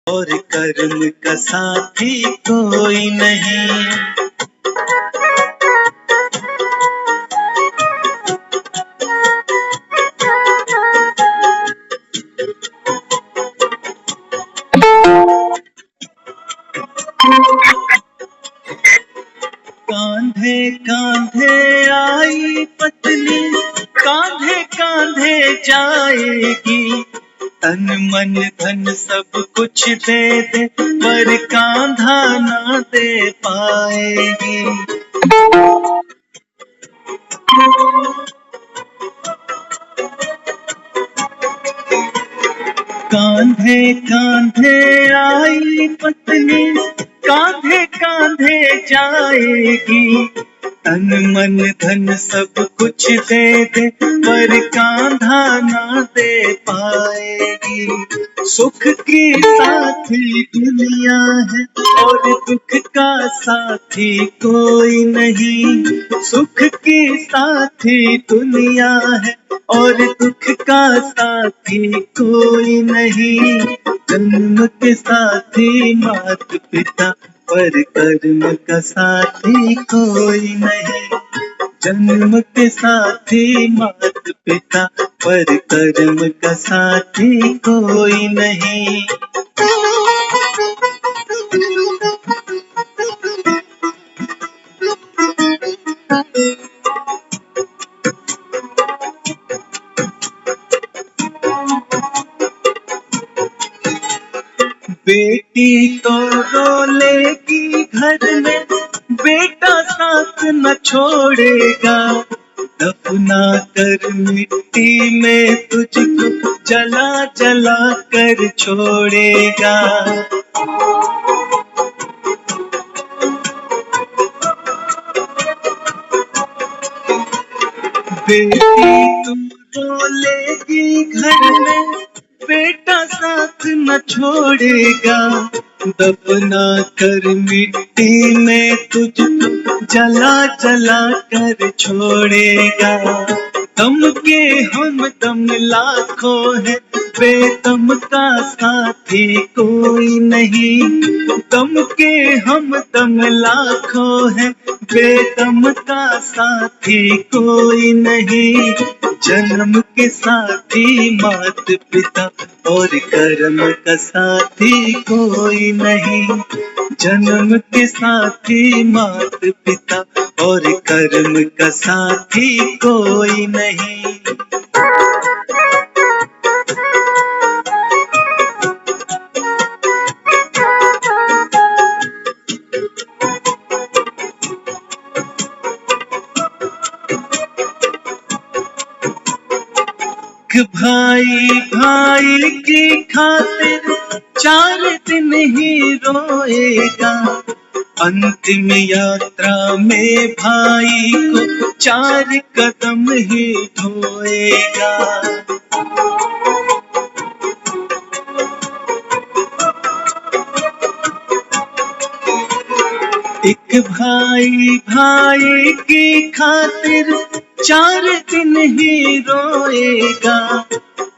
और कर्म का साथी कोई नहीं। कांधे कांधे आई पत्नी, कांधे कांधे जाएगी। तन मन धन सब कुछ दे दे, पर कांधा ना दे पाएगी। कांधे कांधे आई पत्नी, कांधे कांधे जाएगी। तन मन धन सब कुछ दे दे, पर कांधा ना दे पाएगी। सुख की साथी दुनिया है, और दुख का साथी कोई नहीं। सुख की साथी दुनिया है, और दुख का साथी कोई नहीं। जन्म के साथी मात पिता, पर कर्म का साथी कोई नहीं। जन्म के साथी मात पिता, पर कर्म का साथी कोई नहीं। बेटी तो रोलेगी घर में, बेटा साथ न छोड़ेगा। दफना कर मिट्टी में तुझको, जला जला कर छोड़ेगा। बेटी तुम रोलेगी घर में, बेटा साथ न छोड़ेगा। दफना कर मिट्टी में तुझको, जला जला कर छोड़ेगा। दम के हम दम लाखों है, बेदम का साथी कोई नहीं। दम के हम दम लाखों है, बेदम का साथी कोई नहीं। जन्म के साथी मात पिता, और कर्म का साथी कोई नहीं। जन्म के साथी मात पिता, और कर्म का साथी कोई नहीं। भाई भाई की खातिर 4 दिन ही रोएगा। अंतिम यात्रा में भाई को 4 कदम ही ढोएगा। एक भाई भाई की खातिर 4 दिन ही रोएगा।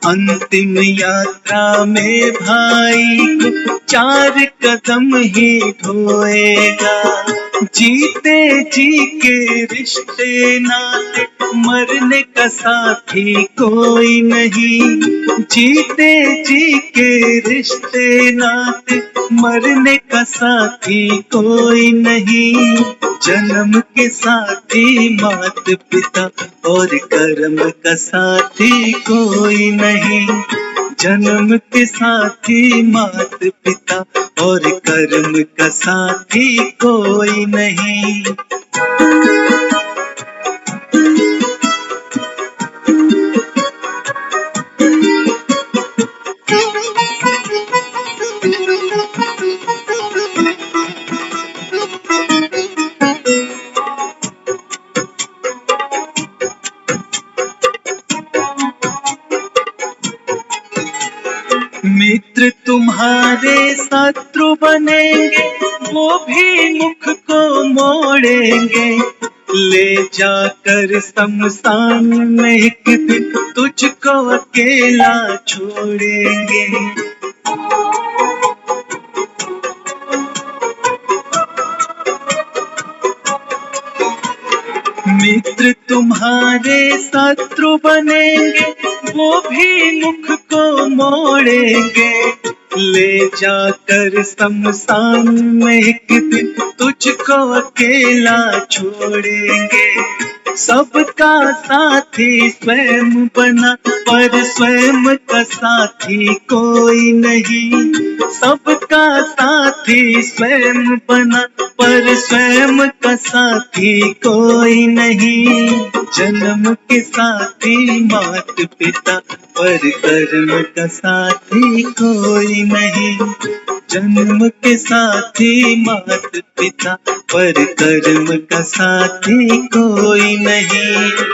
अंतिम यात्रा में भाई को 4 कदम ही ढोएगा। जीते जी के रिश्ते नाते, मरने का साथी कोई नहीं। जीते जी के रिश्ते नाते, मरने का साथी कोई नहीं। जन्म के साथी मात पिता, और कर्म का साथी कोई नहीं। जन्म के साथी मात पिता, और कर्म का साथी कोई नहीं। मित्र तुम्हारे शत्रु बनेंगे, वो भी मुख को मोड़ेंगे। ले जाकर शमशान में एक दिन तुझको अकेला छोड़ेंगे। तुम्हारे शत्रु बनेंगे, वो भी मुख को मोड़ेंगे। ले जाकर शमशान में एक दिन तुझको अकेला छोड़ेंगे। सबका साथी स्वयं बना, पर स्वयं का साथी कोई नहीं। सबका साथी स्वयं बना, पर स्वयं का साथी कोई नहीं। जन्म के साथी मात पिता, पर कर्म का साथी कोई नहीं। जन्म के साथी मात पिता, पर कर्म का साथी कोई नहीं।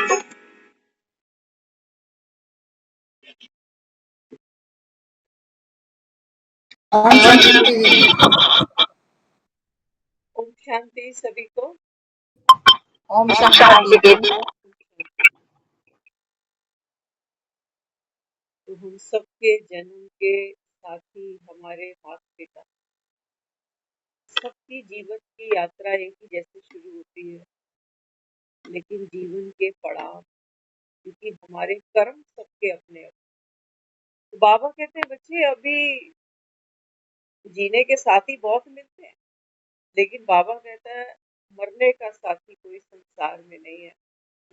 ओम शांति। ओम शांति सभी को। ओम शांति दीदी। तो हम सबके जन्म के साथी हमारे माता पिता। सबकी जीवन की यात्रा एक ही जैसे शुरू होती है, लेकिन जीवन के पड़ाव, क्योंकि हमारे कर्म सबके अपने अपने। तो बाबा कहते हैं बच्चे अभी जीने के साथी बहुत मिलते हैं, लेकिन बाबा कहता है मरने का साथी कोई संसार में नहीं है।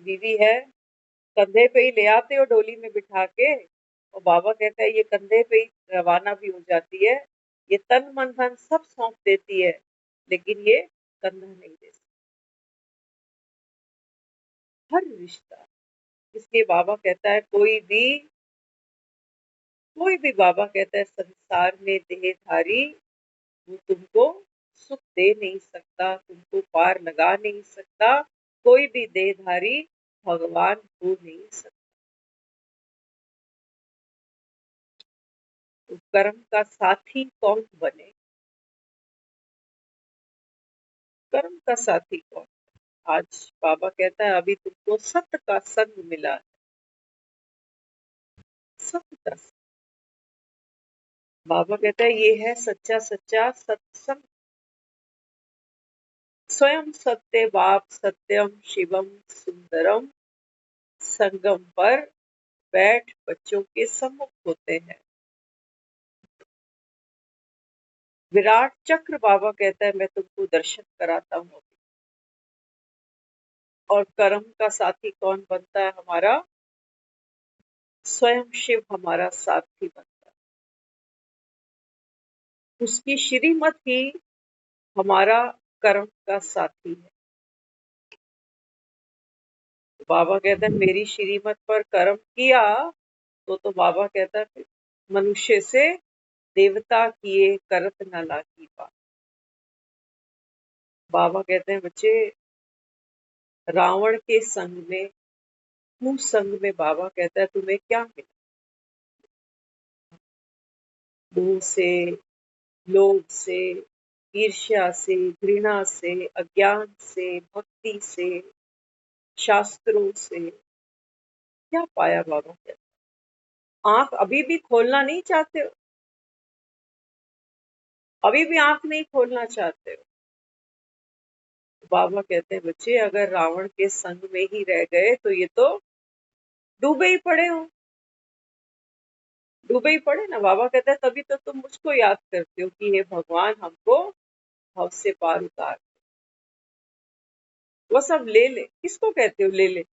बीवी है, कंधे पे ही ले आते हो डोली में बिठा के, और बाबा कहता है ये कंधे पे ही रवाना भी हो जाती है। ये तन मन धन सब सौंप देती है, लेकिन ये कंधा नहीं दे सकती। हर रिश्ता, इसलिए बाबा कहता है कोई भी बाबा कहता है संसार में देहधारी वो तुमको सुख दे नहीं सकता, तुमको पार लगा नहीं सकता। कोई भी देहधारी भगवान हो नहीं सकता। तो कर्म का साथी कौन बने? कर्म का साथी कौन? आज बाबा कहता है अभी तुमको सत्य का संग मिला है। सत्य का संग। बाबा कहता है ये है सच्चा सच्चा सत्संग। स्वयं सत्य बाप सत्यम शिवम सुंदरम, संगम पर बैठ बच्चों के सम्मुख होते हैं। विराट चक्र बाबा कहता है मैं तुमको दर्शन कराता हूँ। और कर्म का साथी कौन बनता है हमारा? स्वयं शिव हमारा साथी बनता है। उसकी श्रीमत ही हमारा कर्म का साथी है। बाबा कहता है मेरी श्रीमत पर कर्म किया तो बाबा कहता है मनुष्य से देवता किए करत न लागी बात। बाबा कहते हैं बच्चे रावण के संग में, कुसंग में बाबा कहता है तुम्हें क्या मिला? मोह से, लोभ से, ईर्ष्या से, घृणा से, अज्ञान से, भक्ति से, शास्त्रों से क्या पाया? बाबा कहते आंख अभी भी खोलना नहीं चाहते हो? अभी भी आंख नहीं खोलना चाहते हो? बाबा कहते हैं बच्चे अगर रावण के संग में ही रह गए तो ये तो डूबे ही पड़े हो। डूबे ही पड़े ना। बाबा कहता है तभी तो तुम मुझको याद करते हो कि हे भगवान हमको भव से पार उतार। वो सब ले ले, किसको कहते हो ले ले?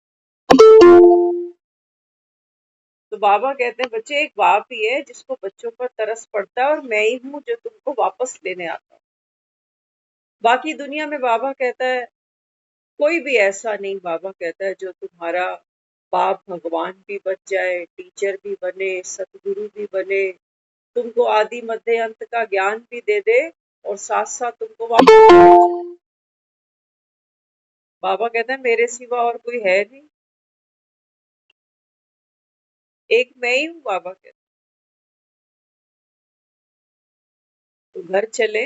तो बाबा कहते हैं बच्चे एक बाप ही है जिसको बच्चों पर तरस पड़ता है, और मैं ही हूँ जो तुमको वापस लेने आता हूँ। बाकी दुनिया में बाबा कहता है कोई भी ऐसा नहीं। बाबा कहता है जो तुम्हारा बाप भगवान भी बन जाए, टीचर भी बने, सतगुरु भी बने, तुमको आदि मध्य अंत का ज्ञान भी दे दे और साथ साथ तुमको वापस। बाबा कहता है मेरे सिवा और कोई है नहीं, एक मैं ही हूँ। बाबा कहता तो घर चले,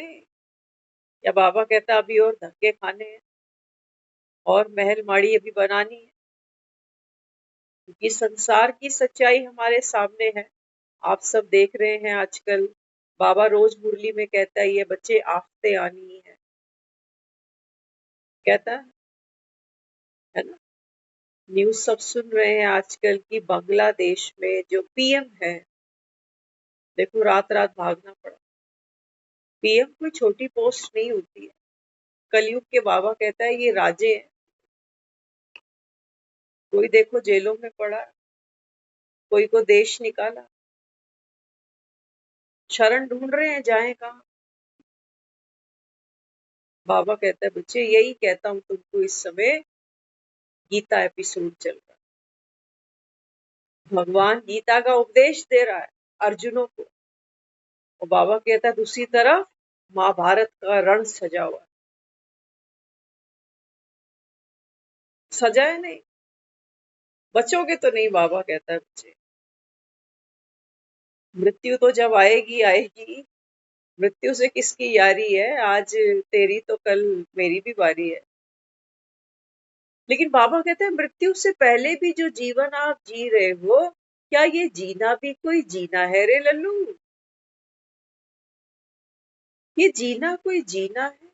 या बाबा कहता अभी और धक्के खाने हैं और महल माड़ी अभी बनानी है, क्योंकि संसार की सच्चाई हमारे सामने है। आप सब देख रहे हैं आजकल बाबा रोज मुरली में कहता है ये बच्चे आफते आनी है, कहता है ना। न्यूज़ सब सुन रहे हैं आजकल कि बांग्लादेश में जो पीएम है, देखो रात-रात भागना पड़ा। पीएम कोई छोटी पोस्ट नहीं होती है। कलयुग के बाबा कहता है ये राजे हैं। कोई देखो जेलों में पड़ा है, कोई को देश निकाला। शरण ढूंढ रहे हैं, जाएं कहाँ? बाबा कहता है बच्चे यही कहता हूँ तुमको इस समय गीता एपिसोड चल रहा है। भगवान गीता का उपदेश दे रहा है अर्जुनों को और बाबा कहता है दूसरी तरफ महाभारत का रण सजा हुआ है। सजा है नहीं, बचोगे तो नहीं। बाबा कहता है बच्चे मृत्यु तो जब आएगी आएगी। मृत्यु से किसकी यारी है? आज तेरी तो कल मेरी भी बारी है। लेकिन बाबा कहते हैं मृत्यु से पहले भी जो जीवन आप जी रहे हो, क्या ये जीना भी कोई जीना है रे लल्लू? ये जीना कोई जीना है?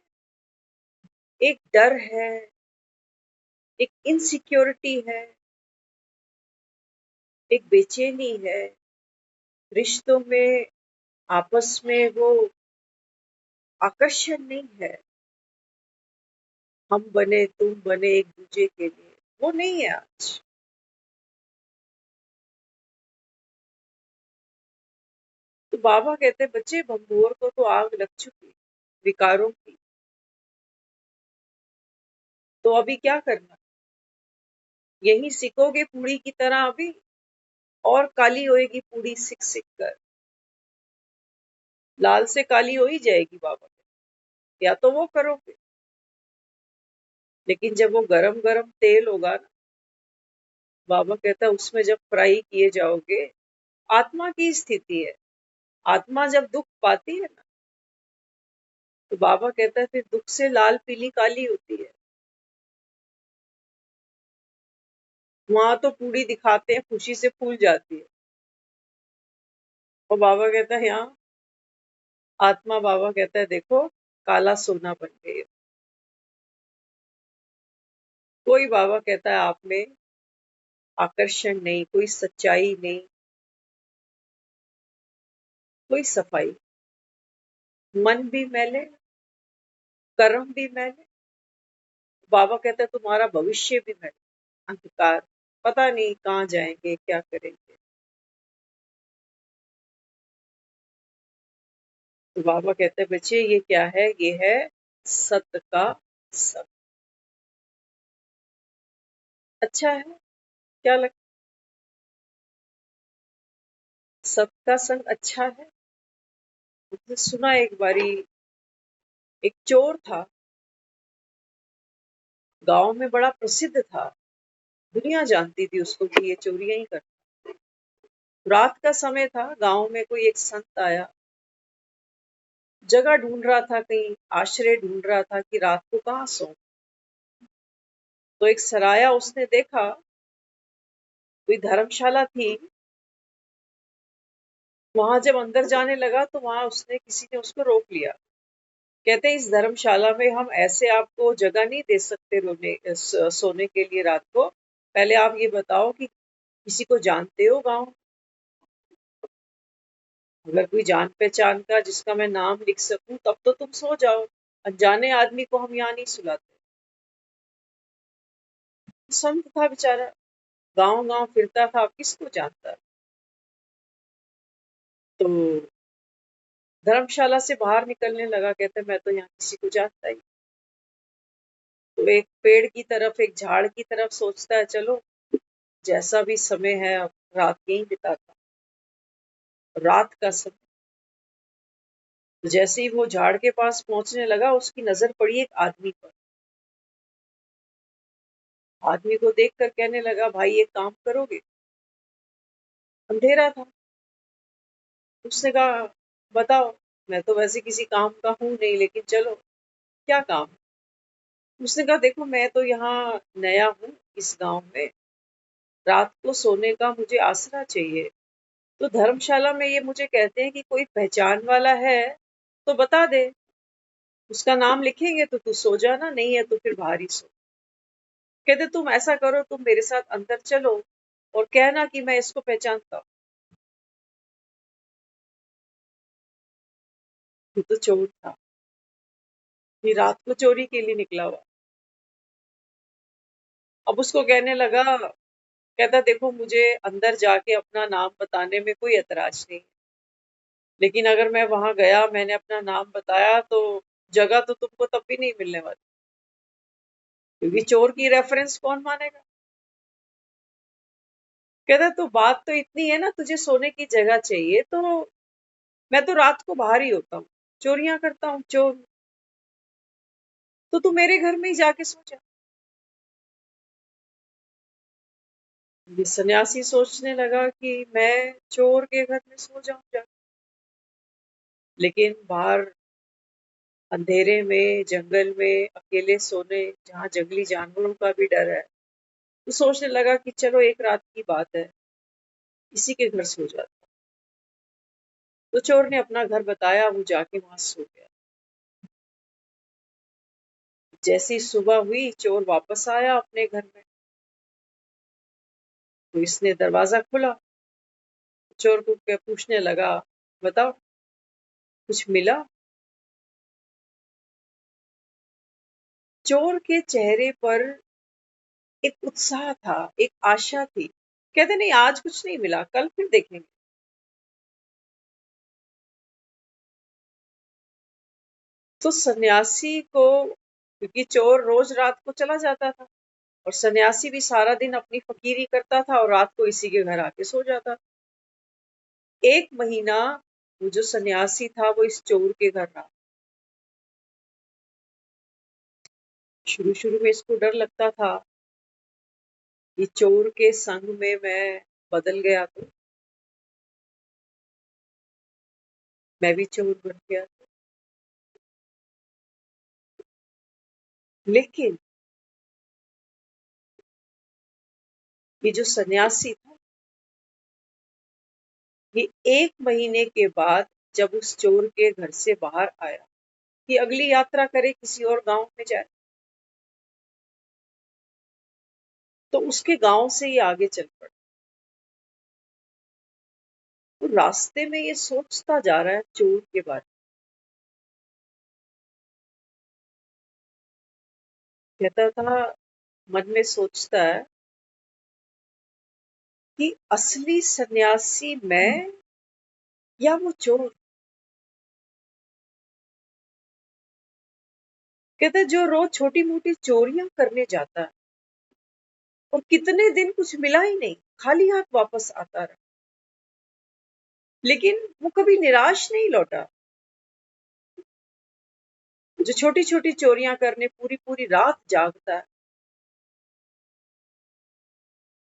एक डर है, एक इनसिक्योरिटी है, एक बेचैनी है, रिश्तों में आपस में वो आकर्षण नहीं है। हम बने तुम बने एक दूसरे के लिए, वो नहीं है आज। तो बाबा कहते हैं बच्चे भंगोर को तो आग लग चुकी विकारों की, तो अभी क्या करना? यही सिकोगे पूड़ी की तरह अभी, और काली होएगी पूड़ी सिक सिक कर। लाल से काली हो ही जाएगी बाबा कहते, या तो वो करोगे। लेकिन जब वो गरम गरम तेल होगा ना, बाबा कहता है उसमें जब फ्राई किए जाओगे, आत्मा की स्थिति है। आत्मा जब दुख पाती है ना, तो बाबा कहता है फिर दुख से लाल पीली काली होती है। वहां तो पूरी दिखाते हैं, खुशी से फूल जाती है। और बाबा कहता है यहाँ आत्मा, बाबा कहता है देखो काला सोना बन गई है। कोई, बाबा कहता है आप में आकर्षण नहीं, कोई सच्चाई नहीं, कोई सफाई। मन भी मैले, कर्म भी मैले। बाबा कहता है तुम्हारा भविष्य भी मैले, अंधकार। पता नहीं कहाँ जाएंगे, क्या करेंगे। तो बाबा कहते हैं बच्चे ये क्या है? ये है सत्य का संग। अच्छा है, क्या लगता? सत्य का संग अच्छा है। मुझे सुना एक बारी एक चोर था, गांव में बड़ा प्रसिद्ध था, दुनिया जानती थी उसको कि ये चोरियां ही करता। रात का समय था, गांव में कोई एक संत आया, जगह ढूंढ रहा था, कहीं आश्रय ढूंढ रहा था कि रात को कहाँ सो। तो एक सराया उसने देखा, कोई धर्मशाला थी। वहां जब अंदर जाने लगा तो वहां उसने किसी ने उसको रोक लिया। कहते इस धर्मशाला में हम ऐसे आपको जगह नहीं दे सकते सोने के लिए रात को। पहले आप ये बताओ कि किसी को जानते हो गांव? अगर कोई जान पहचान का जिसका मैं नाम लिख सकूं तब तो तुम सो जाओ। अनजाने आदमी को हम यहाँ नहीं सुलाते। संत था बेचारा, गांव गांव फिरता था, अब किसको जानता। तो धर्मशाला से बाहर निकलने लगा, कहते मैं तो यहाँ किसी को जानता ही। तो एक पेड़ की तरफ, एक झाड़ की तरफ सोचता है चलो जैसा भी समय है अब रात यहीं बिताता। रात का समय, तो जैसे ही वो झाड़ के पास पहुंचने लगा, उसकी नजर पड़ी एक आदमी पर। आदमी को देखकर कहने लगा भाई एक काम करोगे? अंधेरा था। उसने कहा बताओ। मैं तो वैसे किसी काम का हूं नहीं, लेकिन चलो क्या काम? उसने कहा देखो मैं तो यहाँ नया हूँ इस गांव में, रात को सोने का मुझे आसरा चाहिए। तो धर्मशाला में ये मुझे कहते हैं कि कोई पहचान वाला है तो बता दे, उसका नाम लिखेंगे तो तू सो जाना, नहीं है तो फिर बाहर ही सो। कहते तुम ऐसा करो, तुम मेरे साथ अंदर चलो और कहना कि मैं इसको पहचानता हूँ। ये तो चोर था, ये रात को चोरी के लिए निकला हुआ। अब उसको कहने लगा, कहता देखो मुझे अंदर जाके अपना नाम बताने में कोई एतराज नहीं, लेकिन अगर मैं वहां गया, मैंने अपना नाम बताया तो जगह तो तुमको तब भी नहीं मिलने वाली, क्योंकि चोर की रेफरेंस कौन मानेगा। कहता तो बात तो इतनी है ना, तुझे सोने की जगह चाहिए तो मैं तो रात को बाहर ही होता हूँ, चोरियां करता हूँ, चोर, तो तू मेरे घर में ही जाके सो जा। ये सन्यासी सोचने लगा कि मैं चोर के घर में सो जाऊं जा, लेकिन बाहर अंधेरे में जंगल में अकेले सोने, जहाँ जंगली जानवरों का भी डर है, तो सोचने लगा कि चलो एक रात की बात है, इसी के घर सो जाता। तो चोर ने अपना घर बताया, वो जाके वहां सो गया। जैसी सुबह हुई, चोर वापस आया अपने घर में, तो इसने दरवाजा खोला। चोर को पूछने लगा, बताओ कुछ मिला। चोर के चेहरे पर एक उत्साह था, एक आशा थी। कहते नहीं, आज कुछ नहीं मिला, कल फिर देखेंगे। तो सन्यासी को, क्योंकि चोर रोज रात को चला जाता था और सन्यासी भी सारा दिन अपनी फकीरी करता था और रात को इसी के घर आके सो जाता था। एक महीना वो जो सन्यासी था वो इस चोर के घर रहा। शुरू शुरू में इसको डर लगता था कि चोर के संग में मैं बदल गया तो मैं भी चोर बन गया। लेकिन ये जो सन्यासी था, ये एक महीने के बाद जब उस चोर के घर से बाहर आया कि अगली यात्रा करे, किसी और गांव में जाए, तो उसके गांव से ही आगे चल पड़ा। तो रास्ते में ये सोचता जा रहा है चोर के बारे में। कहता था, मन में सोचता है कि असली सन्यासी मैं या वो चोर। कहता जो रोज छोटी मोटी चोरियां करने जाता है और कितने दिन कुछ मिला ही नहीं, खाली हाथ वापस आता रहा, लेकिन वो कभी निराश नहीं लौटा। जो छोटी छोटी चोरियां करने पूरी पूरी रात जागता है।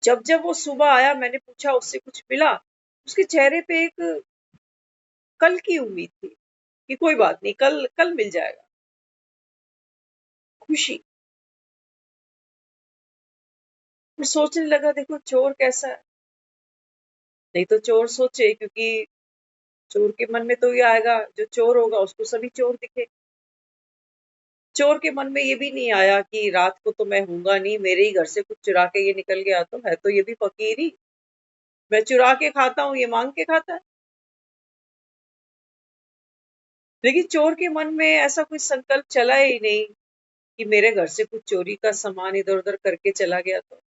जब जब वो सुबह आया, मैंने पूछा उससे कुछ मिला, उसके चेहरे पे एक कल की उम्मीद थी कि कोई बात नहीं, कल कल मिल जाएगा, खुशी। फिर सोचने लगा, देखो चोर कैसा है। नहीं तो चोर सोचे, क्योंकि चोर के मन में तो ये आएगा, जो चोर होगा उसको सभी चोर दिखे। चोर के मन में ये भी नहीं आया कि रात को तो मैं हूंगा नहीं, मेरे ही घर से कुछ चुरा के ये निकल गया, तो है तो ये भी फकीर ही, मैं चुरा के खाता हूँ, ये मांग के खाता है। लेकिन चोर के मन में ऐसा कोई संकल्प चला ही नहीं कि मेरे घर से कुछ चोरी का सामान इधर उधर करके चला गया तो,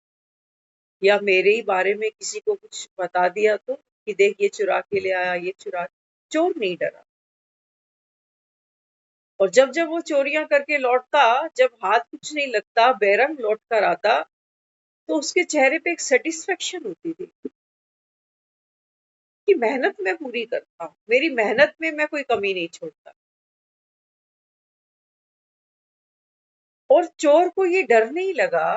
या मेरे ही बारे में किसी को कुछ बता दिया तो, कि देख ये चुरा के ले आया, ये चुरा। चोर नहीं डरा। और जब जब वो चोरियां करके लौटता, जब हाथ कुछ नहीं लगता, बेरंग लौट कर आता, तो उसके चेहरे पे एक सेटिस्फेक्शन होती थी कि मेहनत मैं पूरी करता हूँ, मेरी मेहनत में मैं कोई कमी नहीं छोड़ता। और चोर को ये डर नहीं लगा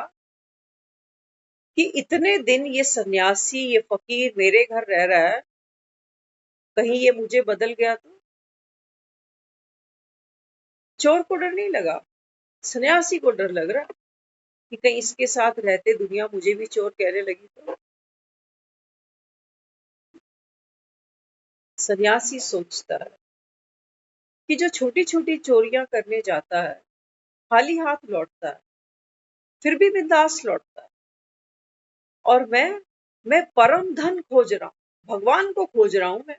कि इतने दिन ये सन्यासी, ये फकीर मेरे घर रह रहा है, कहीं ये मुझे बदल गया तो। चोर को डर नहीं लगा, सन्यासी को डर लग रहा कि कहीं इसके साथ रहते दुनिया मुझे भी चोर कहने लगी तो। सन्यासी सोचता है कि जो छोटी छोटी चोरियां करने जाता है, खाली हाथ लौटता है, फिर भी बिंदास लौटता है। और मैं परम धन खोज रहा हूं, भगवान को खोज रहा हूं। मैं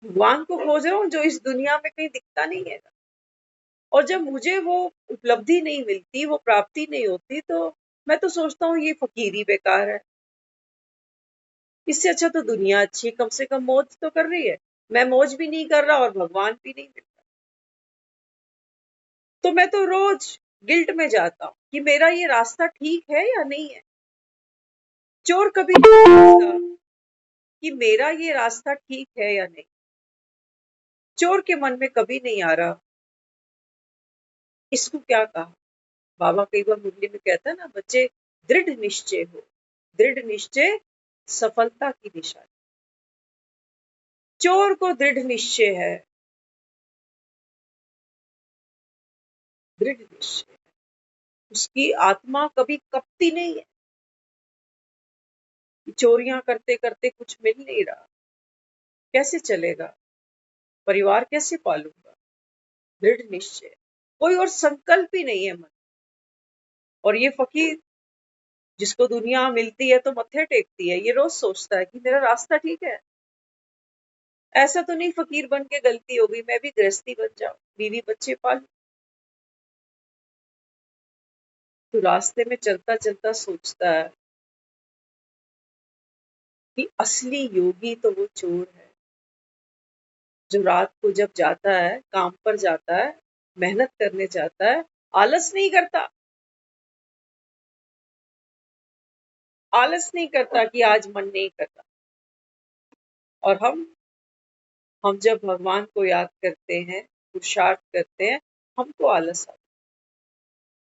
भगवान को खोज रहा हूं जो इस दुनिया में कहीं दिखता नहीं है। और जब मुझे वो उपलब्धि नहीं मिलती, वो प्राप्ति नहीं होती, तो मैं तो सोचता हूँ ये फकीरी बेकार है। इससे अच्छा तो दुनिया अच्छी है, कम से कम मौज तो कर रही है। मैं मौज भी नहीं कर रहा और भगवान भी नहीं मिल रहा। तो मैं तो रोज गिल्ट में जाता हूँ कि मेरा ये रास्ता ठीक है या नहीं है। चोर कभी नहीं सोचता कि मेरा ये रास्ता ठीक है या नहीं। चोर के मन में कभी नहीं आ रहा इसको क्या कहा। बाबा कई बार मुरली में कहता है ना, बच्चे दृढ़ निश्चय हो। दृढ़ निश्चय सफलता की निशानी। चोर को दृढ़ निश्चय है, दृढ़ निश्चय। उसकी आत्मा कभी कपती नहीं है कि चोरियां करते करते कुछ मिल नहीं रहा, कैसे चलेगा, परिवार कैसे पालूंगा। दृढ़ निश्चय, कोई और संकल्प ही नहीं है मन। और ये फकीर जिसको दुनिया मिलती है तो मत्थे टेकती है, ये रोज सोचता है कि मेरा रास्ता ठीक है। ऐसा तो नहीं फकीर बन के गलती हो गई, मैं भी गृहस्थी बन जाऊं, बीवी बच्चे पालूं। तो रास्ते में चलता चलता सोचता है कि असली योगी तो वो चोर है जो रात को जब जाता है, काम पर जाता है, मेहनत करने जाता है, आलस नहीं करता। आलस नहीं करता कि आज मन नहीं करता। और हम जब भगवान को याद करते हैं, पुरुषार्थ करते हैं, हमको आलस आता है।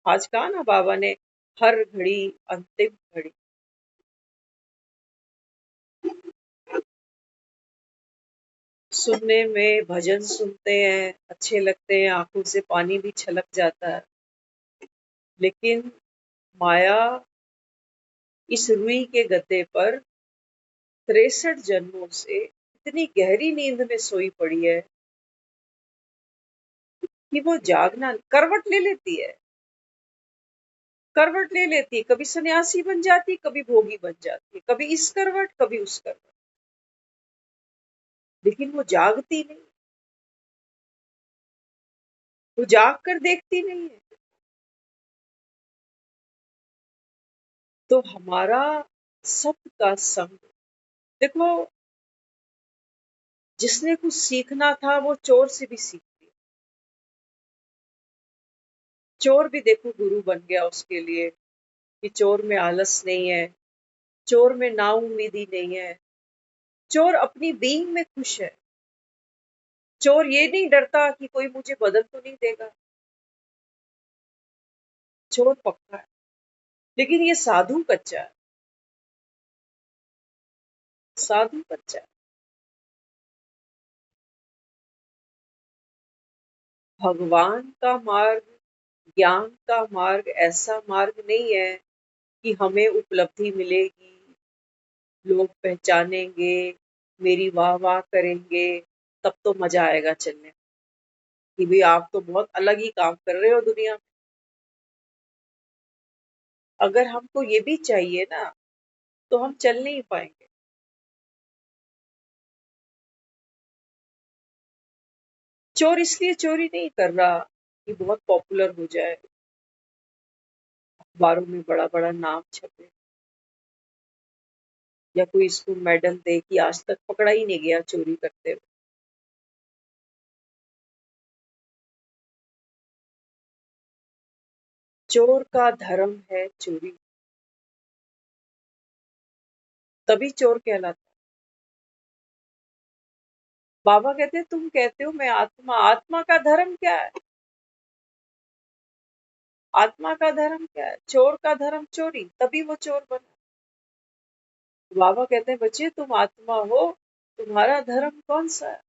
आज कहा ना बाबा ने, हर घड़ी अंतिम घड़ी। सुनने में भजन सुनते हैं, अच्छे लगते हैं, आंखों से पानी भी छलक जाता है। लेकिन माया इस रुई के गद्दे पर 63 जन्मों से इतनी गहरी नींद में सोई पड़ी है कि वो जागना, करवट ले लेती है। करवट ले लेती है, कभी सन्यासी बन जाती, कभी भोगी बन जाती, कभी इस करवट कभी उस करवट। लेकिन वो जागती नहीं, वो जाग कर देखती नहीं है। तो हमारा सबका संग, देखो, जिसने कुछ सीखना था वो चोर से भी सीख लिया। चोर भी देखो गुरु बन गया उसके लिए कि चोर में आलस नहीं है, चोर में नाउम्मीदी नहीं है, चोर अपनी बीइंग में खुश है। चोर ये नहीं डरता कि कोई मुझे बदल तो नहीं देगा। चोर पक्का है। लेकिन ये साधु कच्चा है, साधु कच्चा है। भगवान का मार्ग, ज्ञान का मार्ग ऐसा मार्ग नहीं है कि हमें उपलब्धि मिलेगी, लोग पहचानेंगे, मेरी वाह वाह करेंगे, तब तो मजा आएगा चलने में कि भाई आप तो बहुत अलग ही काम कर रहे हो दुनिया में। अगर हमको ये भी चाहिए ना, तो हम चल नहीं पाएंगे। चोर इसलिए चोरी नहीं कर रहा कि बहुत पॉपुलर हो जाए, अखबारों में बड़ा बड़ा नाम छपे, या कोई इसको मेडल दे कि आज तक पकड़ा ही नहीं गया चोरी करते हुए। चोर का धर्म है चोरी, तभी चोर कहलाता है। बाबा कहते हैं, तुम कहते हो मैं आत्मा, आत्मा का धर्म क्या है? आत्मा का धर्म क्या है? चोर का धर्म चोरी, तभी वो चोर बना। बाबा कहते हैं, बच्चे तुम आत्मा हो, तुम्हारा धर्म कौन सा है?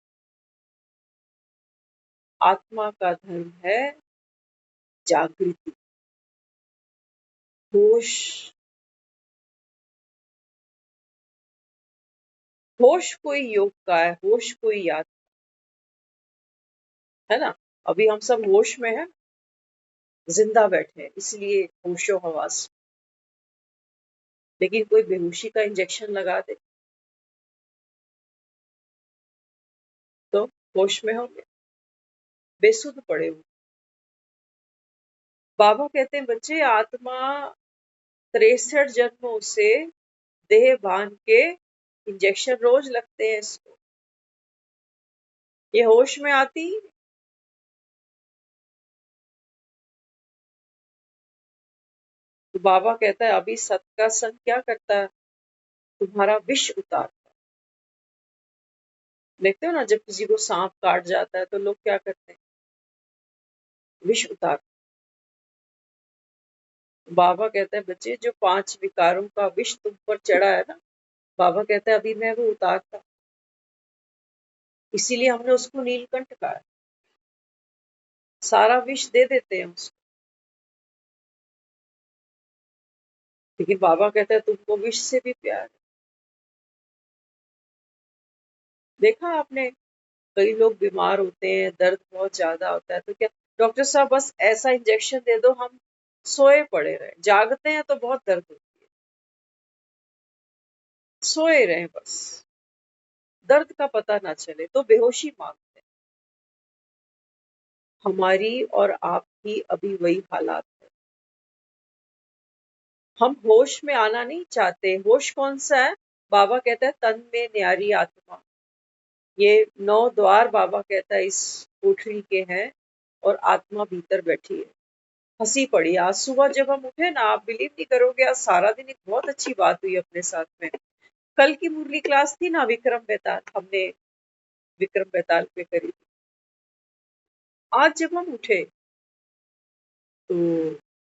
आत्मा का धर्म है जागृति, होश। होश कोई योग का है, होश कोई याद, है ना। अभी हम सब होश में हैं, जिंदा बैठे हैं, इसलिए होशो हवास। लेकिन कोई बेहोशी का इंजेक्शन लगा दे तो होश में होंगे, बेसुध पड़े हुए। बाबा कहते हैं बच्चे, आत्मा 63 जन्मों से देह बांध के इंजेक्शन रोज लगते हैं इसको, ये होश में आती ही नहीं। तो बाबा कहता है अभी सत का संग क्या करता है, तुम्हारा विष उतारता है। देखते हो ना, जब किसी को सांप काट जाता है तो लोग क्या करते हैं, विष उतार। बाबा कहता है बच्चे, जो 5 विकारों का विष तुम पर चढ़ा है ना, बाबा कहता है अभी मैं वो उतारता, इसीलिए हमने उसको नीलकंठ कहा है। सारा विष दे देते हैं उसको, लेकिन बाबा कहता है तुमको विष से भी प्यार है। देखा आपने, कई लोग बीमार होते हैं, दर्द बहुत ज्यादा होता है, तो क्या डॉक्टर साहब बस ऐसा इंजेक्शन दे दो हम सोए पड़े रहे, जागते हैं तो बहुत दर्द होती है, सोए रहे बस, दर्द का पता ना चले तो बेहोशी मांगते हैं। हमारी और आपकी अभी वही हालात है। हम होश में आना नहीं चाहते। होश कौन सा है, बाबा कहता है तन में न्यारी आत्मा। ये 9 द्वार बाबा कहता है इस कोठरी के हैं, और आत्मा भीतर बैठी है। हंसी पड़ी आज सुबह जब हम उठे ना, आप बिलीव नहीं करोगे, आज सारा दिन एक बहुत अच्छी बात हुई अपने साथ में। कल की मुरली क्लास थी ना, विक्रम बेताल, हमने विक्रम बेताल पे करी थी। आज जब हम उठे तो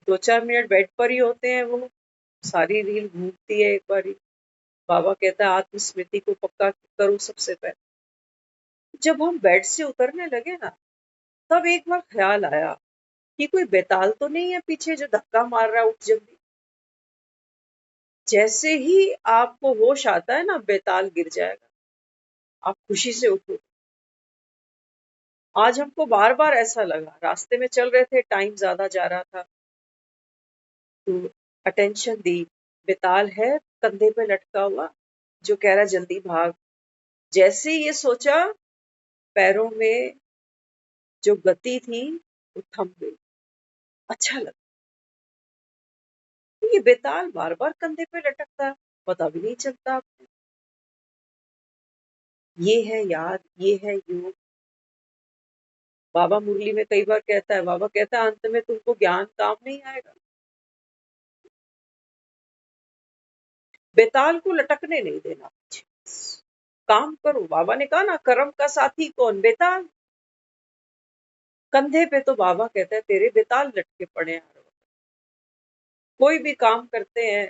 2-4 मिनट बेड पर ही होते हैं, वो सारी रील घूमती है एक बारी। बाबा कहता है आत्मस्मृति को पक्का करो सबसे पहले। जब हम बेड से उतरने लगे ना, तब एक बार ख्याल आया कि कोई बेताल तो नहीं है पीछे जो धक्का मार रहा है, उठ जल्दी। जैसे ही आपको होश आता है ना, बेताल गिर जाएगा, आप खुशी से उठो। आज हमको बार बार ऐसा लगा, रास्ते में चल रहे थे, टाइम ज्यादा जा रहा था, तो अटेंशन दी, बेताल है कंधे पे लटका हुआ जो कह रहा जल्दी भाग। जैसे ही ये सोचा, पैरों में जो गति थी वो थम गई। अच्छा लगा। ये बेताल बार बार कंधे पे लटकता है, पता भी नहीं चलता आपको। ये है याद, ये है योग। बाबा मुरली में कई बार कहता है, बाबा कहता है अंत में तुमको ज्ञान काम नहीं आएगा, बेताल को लटकने नहीं देना, काम करो। बाबा ने कहा ना, कर्म का साथी कौन, बेताल। कंधे पे तो बाबा कहता है तेरे बेताल लटके पड़े हैं। कोई भी काम करते हैं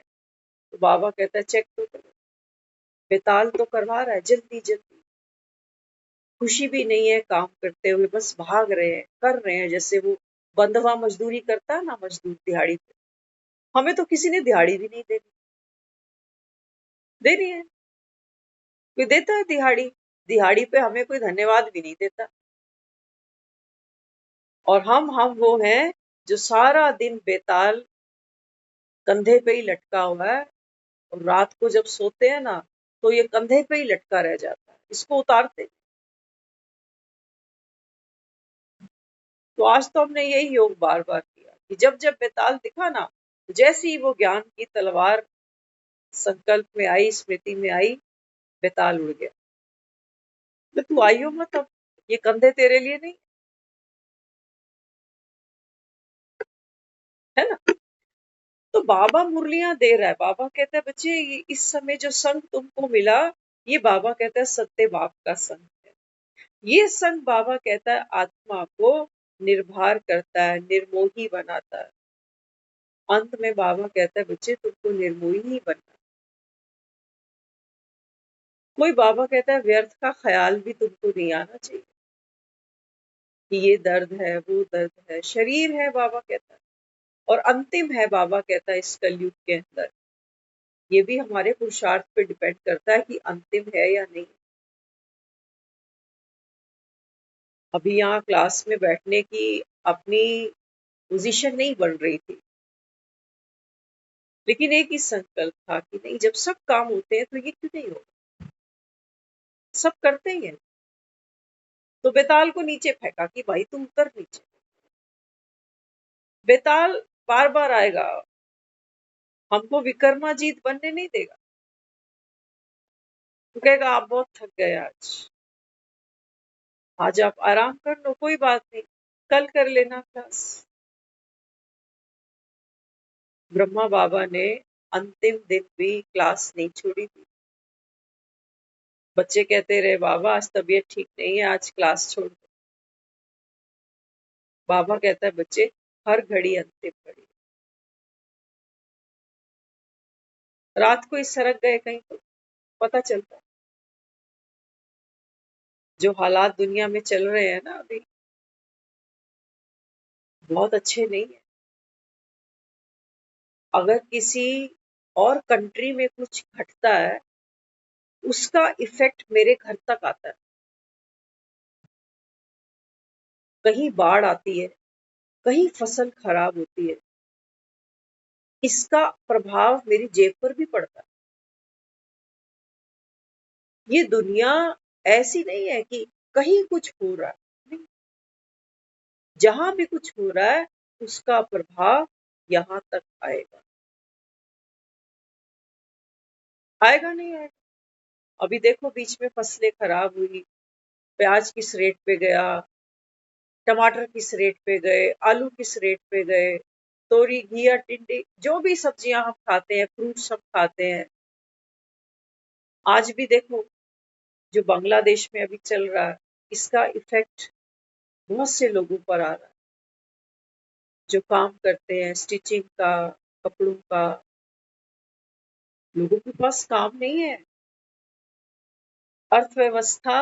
तो बाबा कहता है चेक तो करो, बेताल तो करवा रहा है जल्दी जल्दी, खुशी भी नहीं है काम करते हुए, बस भाग रहे हैं, कर रहे हैं, जैसे वो बंधवा मजदूरी करता है ना, मजदूर दिहाड़ी पे। हमें तो किसी ने दिहाड़ी भी नहीं देनी, देनी है, कोई देता है दिहाड़ी, दिहाड़ी पे हमें कोई धन्यवाद भी नहीं देता। और हम वो हैं जो सारा दिन बेताल कंधे पे ही लटका हुआ है, और रात को जब सोते हैं ना, तो ये कंधे पे ही लटका रह जाता है, इसको उतारते। तो आज तो हमने यही योग बार बार किया कि जब जब बेताल दिखा ना, तो जैसे ही वो ज्ञान की तलवार संकल्प में आई, स्मृति में आई, बेताल उड़ गया। तो तू आइयो मत अब, ये कंधे तेरे लिए नहीं, है ना। तो बाबा मुरलियां दे रहा है। बाबा कहता है बच्चे, इस समय जो संग तुमको मिला, ये बाबा कहता है सत्य बाप का संग है। ये संग बाबा कहता है आत्मा को निर्भर करता है, निर्मोही बनाता है। अंत में बाबा कहता है बच्चे तुमको निर्मोही ही बनना। कोई बाबा कहता है व्यर्थ का ख्याल भी तुमको नहीं आना चाहिए कि ये दर्द है, वो दर्द है, शरीर है बाबा कहता है, और अंतिम है बाबा कहता है इस कलयुग के अंदर। ये भी हमारे पुरुषार्थ पे डिपेंड करता है कि अंतिम है या नहीं। अभी यहाँ क्लास में बैठने की अपनी पोजीशन नहीं बन रही थी, लेकिन एक ही संकल्प था कि नहीं, जब सब काम होते हैं तो ये क्यों नहीं होगा, सब करते ही हैं। तो बेताल को नीचे फेंका कि भाई तुम उतर नीचे। बेताल बार बार आएगा, हमको विक्रमाजीत बनने नहीं देगा। तो कहेगा आप बहुत थक गए आज आप आराम कर लो, कोई बात नहीं, कल कर लेना क्लास। ब्रह्मा बाबा ने अंतिम दिन भी क्लास नहीं छोड़ी थी। बच्चे कहते रहे बाबा आज तबीयत ठीक नहीं है, आज क्लास छोड़ दो। बाबा कहता है बच्चे हर घड़ी अंतिम घड़ी। रात को इस सरक गए कहीं तो पता चलता है। जो हालात दुनिया में चल रहे हैं ना अभी, बहुत अच्छे नहीं है। अगर किसी और कंट्री में कुछ घटता है, उसका इफेक्ट मेरे घर तक आता है। कहीं बाढ़ आती है, कहीं फसल खराब होती है, इसका प्रभाव मेरी जेब पर भी पड़ता है। ये दुनिया ऐसी नहीं है कि कहीं कुछ हो रहा है, नहीं, जहां भी कुछ हो रहा है उसका प्रभाव यहां तक आएगा। आएगा नहीं आएगा। अभी देखो बीच में फसलें खराब हुई, प्याज किस रेट पे गया, टमाटर किस रेट पे गए, आलू किस रेट पे गए, तोरी घिया टिंडे जो भी सब्जियां हम खाते हैं, फ्रूट्स हम खाते हैं। आज भी देखो जो बांग्लादेश में अभी चल रहा है, इसका इफेक्ट बहुत से लोगों पर आ रहा है, जो काम करते हैं स्टिचिंग का, कपड़ों का। लोगों के पास काम नहीं है। अर्थव्यवस्था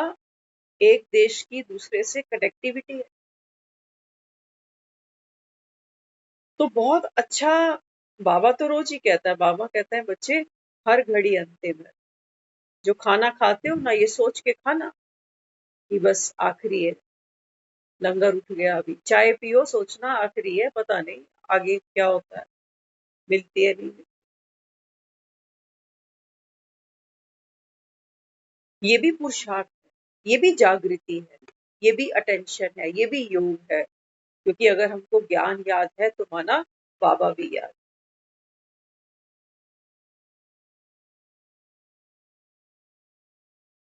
एक देश की दूसरे से कनेक्टिविटी है। तो बहुत अच्छा। बाबा तो रोज ही कहता है, बाबा कहता है बच्चे हर घड़ी अंतिम है। जो खाना खाते हो ना, ये सोच के खाना कि बस आखिरी है, लंगर उठ गया। अभी चाय पियो, सोचना आखिरी है, पता नहीं आगे क्या होता है, मिलती है नहीं मिलती। ये भी पुरुषार्थ है, ये भी जागृति है, ये भी अटेंशन है, ये भी योग है। क्योंकि अगर हमको ज्ञान याद है तो माना बाबा भी याद।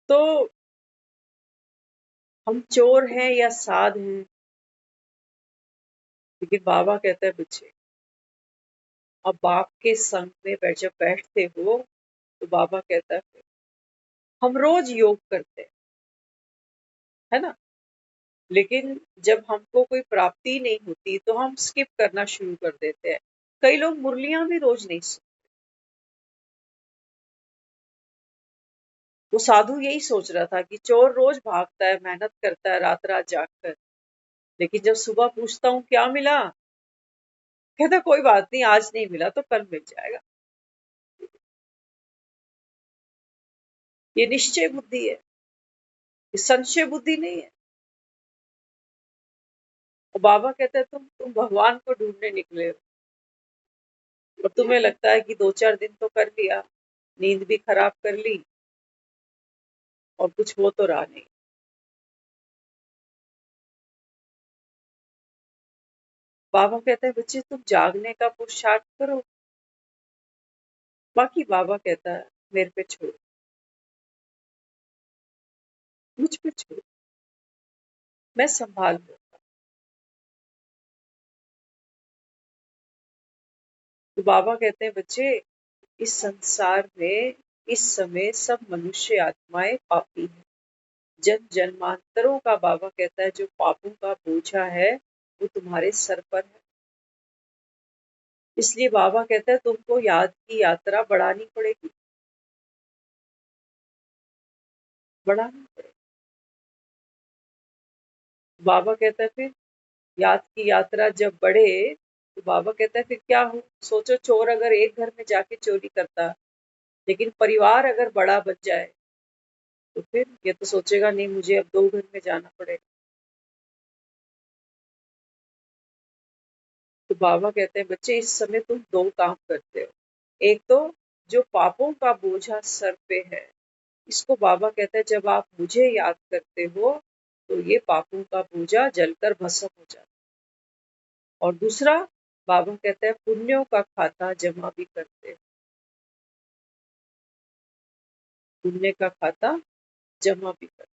तो हम चोर हैं या साध हैं, लेकिन बाबा कहता है बच्चे अब बाप के संग में जब बैठते हो तो बाबा कहता है हम रोज योग करते हैं, है ना, लेकिन जब हमको कोई प्राप्ति नहीं होती तो हम स्किप करना शुरू कर देते हैं। कई लोग मुरलियां भी रोज नहीं सुनते। वो साधु यही सोच रहा था कि चोर रोज भागता है, मेहनत करता है रात रात जाग कर, लेकिन जब सुबह पूछता हूँ क्या मिला, कहता कोई बात नहीं, आज नहीं मिला तो कल मिल जाएगा। ये निश्चय बुद्धि है, ये संशय बुद्धि नहीं है। और बाबा कहते हैं तुम भगवान को ढूंढने निकले हो और तुम्हें लगता है कि 2-4 दिन तो कर लिया, नींद भी खराब कर ली और कुछ हो तो रहा नहीं। बाबा कहते हैं बच्चे तुम जागने का पुरुषार्थ करो, बाकी बाबा कहता है मेरे पे छोड़ो, मुझ पे छोड़ो, मैं संभाल लूंगा। तो बाबा कहते हैं बच्चे इस संसार में इस समय सब मनुष्य आत्माएं पापी हैं। जन जन्मांतरों का बाबा कहता है जो पापों का बोझा है वो तुम्हारे सर पर है। इसलिए बाबा कहता है तुमको याद की यात्रा बढ़ानी पड़ेगी, बढ़ानी पड़ेगी। बाबा कहता है फिर याद की यात्रा जब बढ़े तो बाबा कहता है फिर क्या हो। सोचो चोर अगर एक घर में जाके चोरी करता, लेकिन परिवार अगर बड़ा बन जाए तो फिर ये तो सोचेगा नहीं मुझे अब 2 घर में जाना पड़ेगा। बाबा कहते हैं बच्चे इस समय तुम दो काम करते हो। एक तो जो पापों का बोझा सर पे है, इसको बाबा कहते हैं जब आप मुझे याद करते हो तो ये पापों का बोझा जलकर भस्म हो जाता है। और दूसरा, बाबा कहते हैं पुण्यों का खाता जमा भी करते हो। पुण्य का खाता जमा भी करते हो।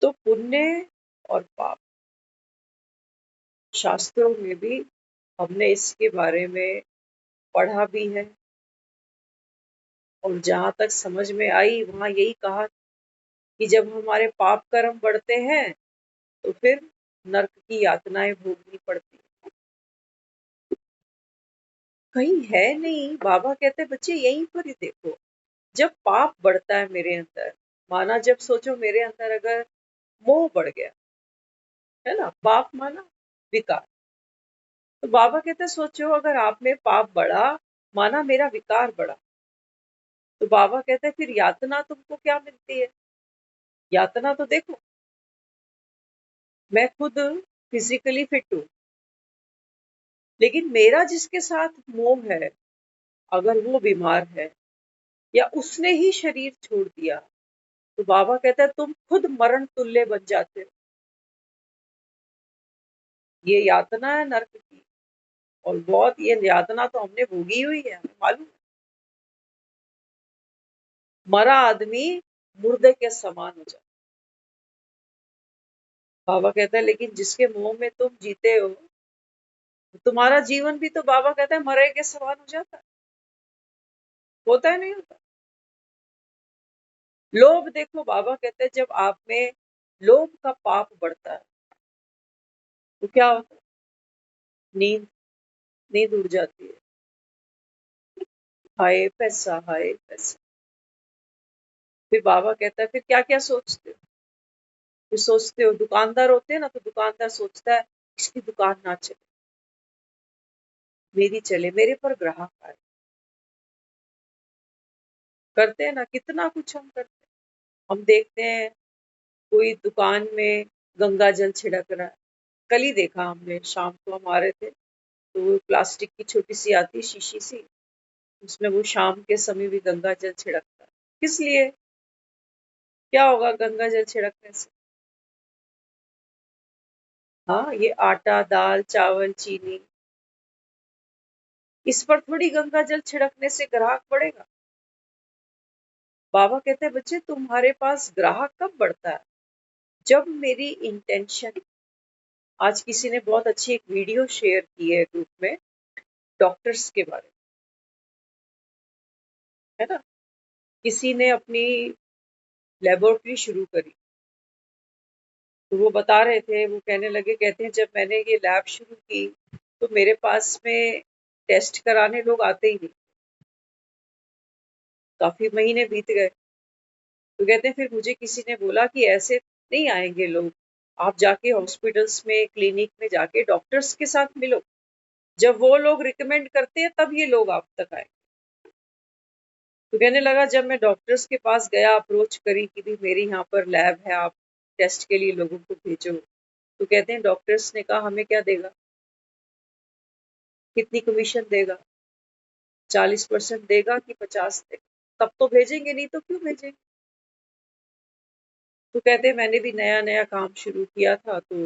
तो पुण्य और पाप, शास्त्रों में भी हमने इसके बारे में पढ़ा भी है, और जहां तक समझ में आई वहां यही कहा कि जब हमारे पाप कर्म बढ़ते हैं तो फिर नरक की यातनाएं भोगनी पड़ती हैं। कहीं है नहीं, बाबा कहते बच्चे यहीं पर ही देखो। जब पाप बढ़ता है मेरे अंदर, माना जब सोचो मेरे अंदर अगर मोह बढ़ गया, है ना, पाप माना विकार, तो बाबा कहते सोचो अगर आप में पाप बढ़ा, माना मेरा विकार बढ़ा, तो बाबा कहते फिर यातना तुमको क्या मिलती है? यातना तो देखो, मैं खुद फिजिकली फिट हूँ, लेकिन मेरा जिसके साथ मोह है, अगर वो बीमार है या उसने ही शरीर छोड़ दिया, तो बाबा कहता है तुम खुद मरण तुल्य बन जाते हो। ये यातना है नरक की, और बहुत ये यातना तो हमने भोगी हुई है, हमें मालूम है। मरा आदमी मुर्दे के समान हो जाता। बाबा कहता है लेकिन जिसके मोह में तुम जीते हो, तुम्हारा जीवन भी तो बाबा कहता है मरे के समान हो जाता है। होता है नहीं होता? लोभ देखो, बाबा कहते हैं जब आप में लोभ का पाप बढ़ता है तो क्या होता है? नींद नींद उड़ जाती है। हाय पैसा, हाय पैसा। फिर बाबा कहता है फिर क्या क्या सोचते हो? फिर सोचते हो, दुकानदार होते हैं ना, तो दुकानदार सोचता है इसकी दुकान ना चले, मेरी चले, मेरे पर ग्राहक आए। करते हैं ना, कितना कुछ हम करते हैं। हम देखते हैं कोई दुकान में गंगा जल छिड़क रहा है। कल ही देखा हमने, शाम को हम आ रहे थे तो वो प्लास्टिक की छोटी सी आती शीशी सी, उसमें वो शाम के समय भी गंगा जल छिड़कता है। किस लिए? क्या होगा गंगा जल छिड़कने से? हाँ, ये आटा, दाल, चावल, चीनी, इस पर थोड़ी गंगा जल छिड़कने से ग्राहक बढ़ेगा। बाबा कहते हैं बच्चे तुम्हारे पास ग्राहक कब बढ़ता है? जब मेरी इंटेंशन, आज किसी ने बहुत अच्छी एक वीडियो शेयर की है ग्रुप में डॉक्टर्स के बारे में, है ना, किसी ने अपनी लेबोरेटरी शुरू करी, तो वो बता रहे थे, वो कहने लगे, कहते हैं जब मैंने ये लैब शुरू की तो मेरे पास में टेस्ट कराने लोग आते ही नहीं, काफी महीने बीत गए। तो कहते हैं फिर मुझे किसी ने बोला कि ऐसे नहीं आएंगे लोग, आप जाके हॉस्पिटल्स में, क्लिनिक में जाके डॉक्टर्स के साथ मिलो, जब वो लोग रिकमेंड करते हैं तब ये लोग आप तक आए। तो कहने लगा जब मैं डॉक्टर्स के पास गया, अप्रोच करी कि भी मेरी यहाँ पर लैब है, आप टेस्ट के लिए लोगों को भेजो, तो कहते हैं डॉक्टर्स ने कहा हमें क्या देगा, कितनी कमीशन देगा, 40% देगा कि 50 देगा, तब तो भेजेंगे, नहीं तो क्यों भेजेंगे। तो कहते हैं मैंने भी नया नया काम शुरू किया था तो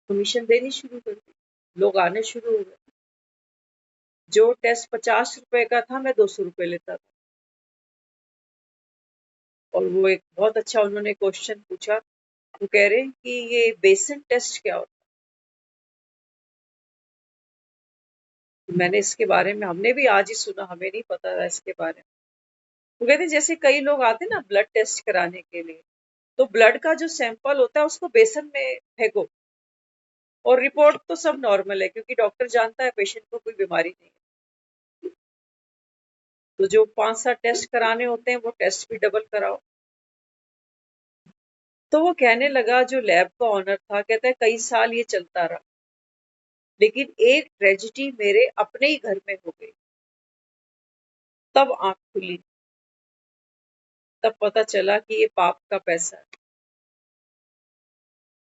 कमीशन देनी शुरू कर दी, लोग आने शुरू हो गए। जो टेस्ट 50 रुपए का था, मैं 200 रुपए लेता था। और वो एक बहुत अच्छा उन्होंने क्वेश्चन पूछा, वो कह रहे हैं कि ये बेसन टेस्ट क्या होता है? मैंने इसके बारे में, हमने भी आज ही सुना, हमें नहीं पता था इसके बारे में। वो कहते हैं जैसे कई लोग आते हैं ना ब्लड टेस्ट कराने के लिए, तो ब्लड का जो सैंपल होता है उसको बेसन में फेंको, और रिपोर्ट तो सब नॉर्मल है क्योंकि डॉक्टर जानता है पेशेंट को कोई बीमारी नहीं है। तो जो 5-7 टेस्ट कराने होते हैं वो टेस्ट भी डबल कराओ। तो वो कहने लगा, जो लैब का ऑनर था, कहता है कई साल ये चलता रहा, लेकिन एक ट्रेजिडी मेरे अपने ही घर में हो गई, तब आंख खुली, तब पता चला कि ये पाप का पैसा है।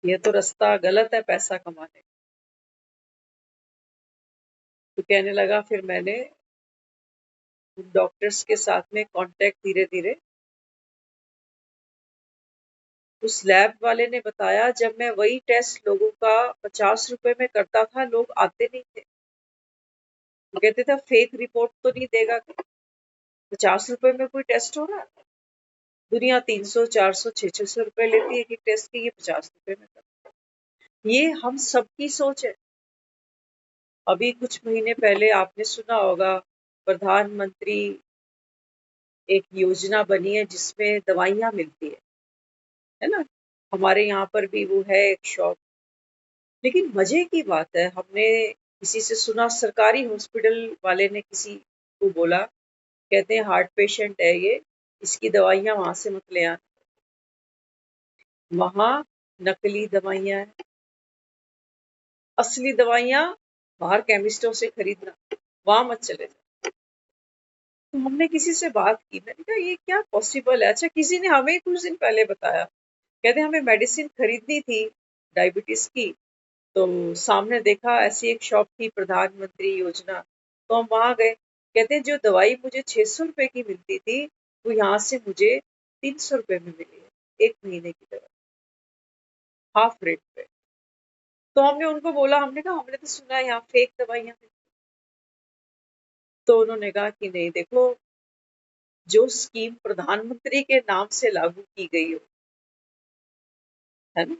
ये तो रास्ता गलत है पैसा कमाने का। तो कहने लगा, फिर मैंने डॉक्टर्स के साथ में कांटेक्ट धीरे धीरे, उस लैब वाले ने बताया, जब मैं वही टेस्ट लोगों का 50 रुपए में करता था, लोग आते नहीं थे। वो कहते थे फेक रिपोर्ट तो नहीं देगा, 50 रुपए में कोई टेस्ट हो रहा है? दुनिया 300 400 600 रुपए लेती है कि टेस्ट की, ये 50 रुपए में कर। ये हम सबकी सोच है। अभी कुछ महीने पहले आपने सुना होगा, प्रधानमंत्री एक योजना बनी है जिसमें दवाइयां मिलती है ना? हमारे यहाँ पर भी वो है एक शॉप। लेकिन मजे की बात है, हमने किसी से सुना, सरकारी हॉस्पिटल वाले ने किसी को बोला, कहते हैं हार्ट पेशेंट है ये, इसकी दवाइयां वहां से मत ले आना, वहां नकली दवाइयां हैं, असली दवाइयां बाहर केमिस्टों से खरीदना, वहां मत चले जाओ। तो हमने किसी से बात की, मैंने कहा ये क्या पॉसिबल है? अच्छा, किसी ने हमें कुछ दिन पहले बताया, कहते हमें मेडिसिन खरीदनी थी डायबिटीज की, तो सामने देखा ऐसी एक शॉप थी, प्रधानमंत्री योजना, तो हम वहां गए। कहते हैं जो दवाई मुझे 600 रुपए की मिलती थी, वो यहाँ से मुझे 300 रुपए में मिली है, 1 महीने की दवाई, हाफ रेट पे। तो हमने उनको बोला, हमने कहा हमने तो सुना है यहाँ फेक दवाइयां मिलती हैं। तो उन्होंने कहा कि नहीं, देखो, जो स्कीम प्रधानमंत्री के नाम से लागू की गई हो, है ना,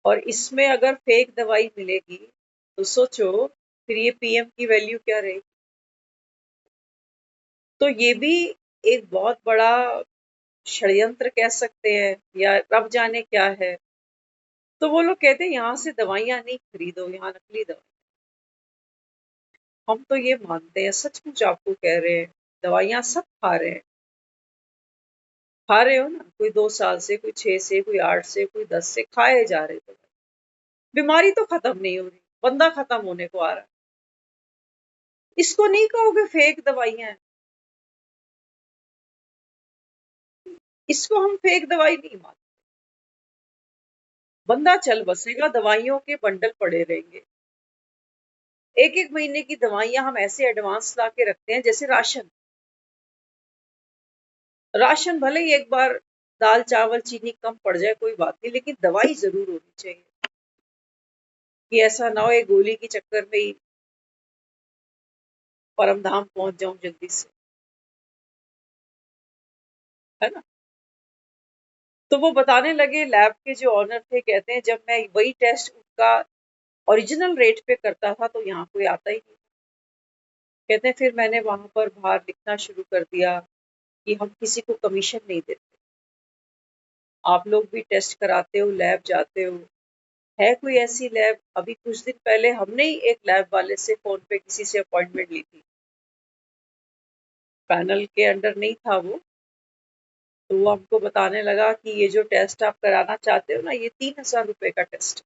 और इसमें अगर फेक दवाई मिलेगी, तो सोचो फिर ये पीएम की वैल्यू क्या रहेगी। तो ये भी एक बहुत बड़ा षड्यंत्र कह सकते हैं, या रब जाने क्या है। तो वो लोग कहते हैं यहाँ से दवाइयां नहीं खरीदो, यहाँ नकली दवाई। हम तो ये मानते हैं, सचमुच आपको कह रहे हैं, दवाइयां सब खा रहे हैं, खा रहे हो ना, कोई 2 साल से, कोई 6 से, कोई 8 से, कोई 10 से खाए जा रहे थे। बीमारी तो खत्म नहीं हो रही, बंदा खत्म होने को आ रहा है। इसको नहीं कहोगे फेक दवाइयां हैं, इसको हम फेक दवाई नहीं मानते। बंदा चल बसेगा, दवाइयों के बंडल पड़े रहेंगे। एक एक महीने की दवाइयां हम ऐसे एडवांस ला के रखते हैं जैसे राशन। राशन भले ही एक बार दाल चावल चीनी कम पड़ जाए, कोई बात नहीं, लेकिन दवाई जरूर होनी चाहिए, कि ऐसा ना हो एक गोली के चक्कर में ही परम धाम पहुंच जाऊं जल्दी से, है ना। तो वो बताने लगे, लैब के जो ऑनर थे, कहते हैं जब मैं वही टेस्ट उनका ओरिजिनल रेट पे करता था, तो यहाँ कोई आता ही नहीं। कहते हैं फिर मैंने वहां पर बाहर लिखना शुरू कर दिया कि हम किसी को कमीशन नहीं देते, आप लोग भी टेस्ट कराते हो, लैब जाते हो, है कोई ऐसी लैब? अभी कुछ दिन पहले हमने ही एक लैब वाले से फोन पे किसी से अपॉइंटमेंट ली थी, पैनल के अंडर नहीं था वो, तो वो हमको बताने लगा कि ये जो टेस्ट आप कराना चाहते हो ना, ये 3,000 रुपए का टेस्ट।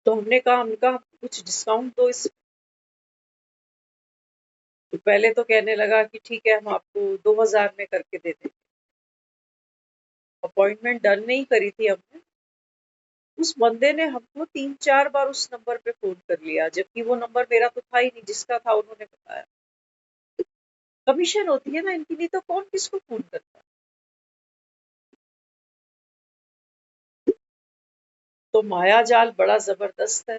तो हमने कहा, हमका कुछ डिस्काउंट दो इस। तो पहले तो कहने लगा कि ठीक है, हम आपको 2,000 में करके दे देंगे। अपॉइंटमेंट डन नहीं करी थी हमने, उस बंदे ने हमको 3 4 बार उस नंबर पे फोन कर लिया, जबकि वो नंबर मेरा तो था ही नहीं, जिसका था उन्होंने बताया। कमीशन होती है ना इनकी, नहीं तो कौन किसको फोन करता है। तो माया जाल बड़ा जबरदस्त है।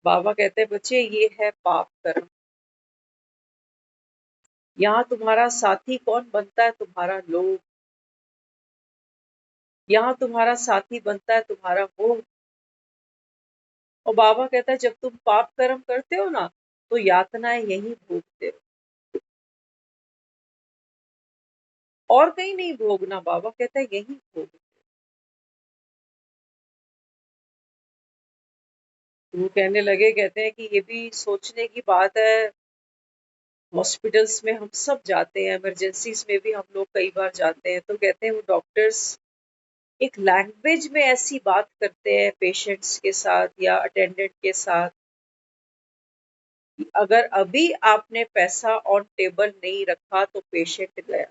बाबा कहते हैं, बच्चे ये है पाप कर्म। यहाँ तुम्हारा साथी कौन बनता है? तुम्हारा लोभ। यहाँ तुम्हारा साथी बनता है तुम्हारा मोह। और बाबा कहता है, जब तुम पाप कर्म करते हो ना, तो यातनाएं यही भोगते हो, और कहीं नहीं भोगना। बाबा कहता है यही भोग। वो कहने लगे, कहते हैं कि ये भी सोचने की बात है, हॉस्पिटल्स में हम सब जाते हैं, इमरजेंसीज में भी हम लोग कई बार जाते हैं, तो कहते हैं वो डॉक्टर्स एक लैंग्वेज में ऐसी बात करते हैं पेशेंट्स के साथ या अटेंडेंट के साथ, कि अगर अभी आपने पैसा ऑन टेबल नहीं रखा तो पेशेंट गया।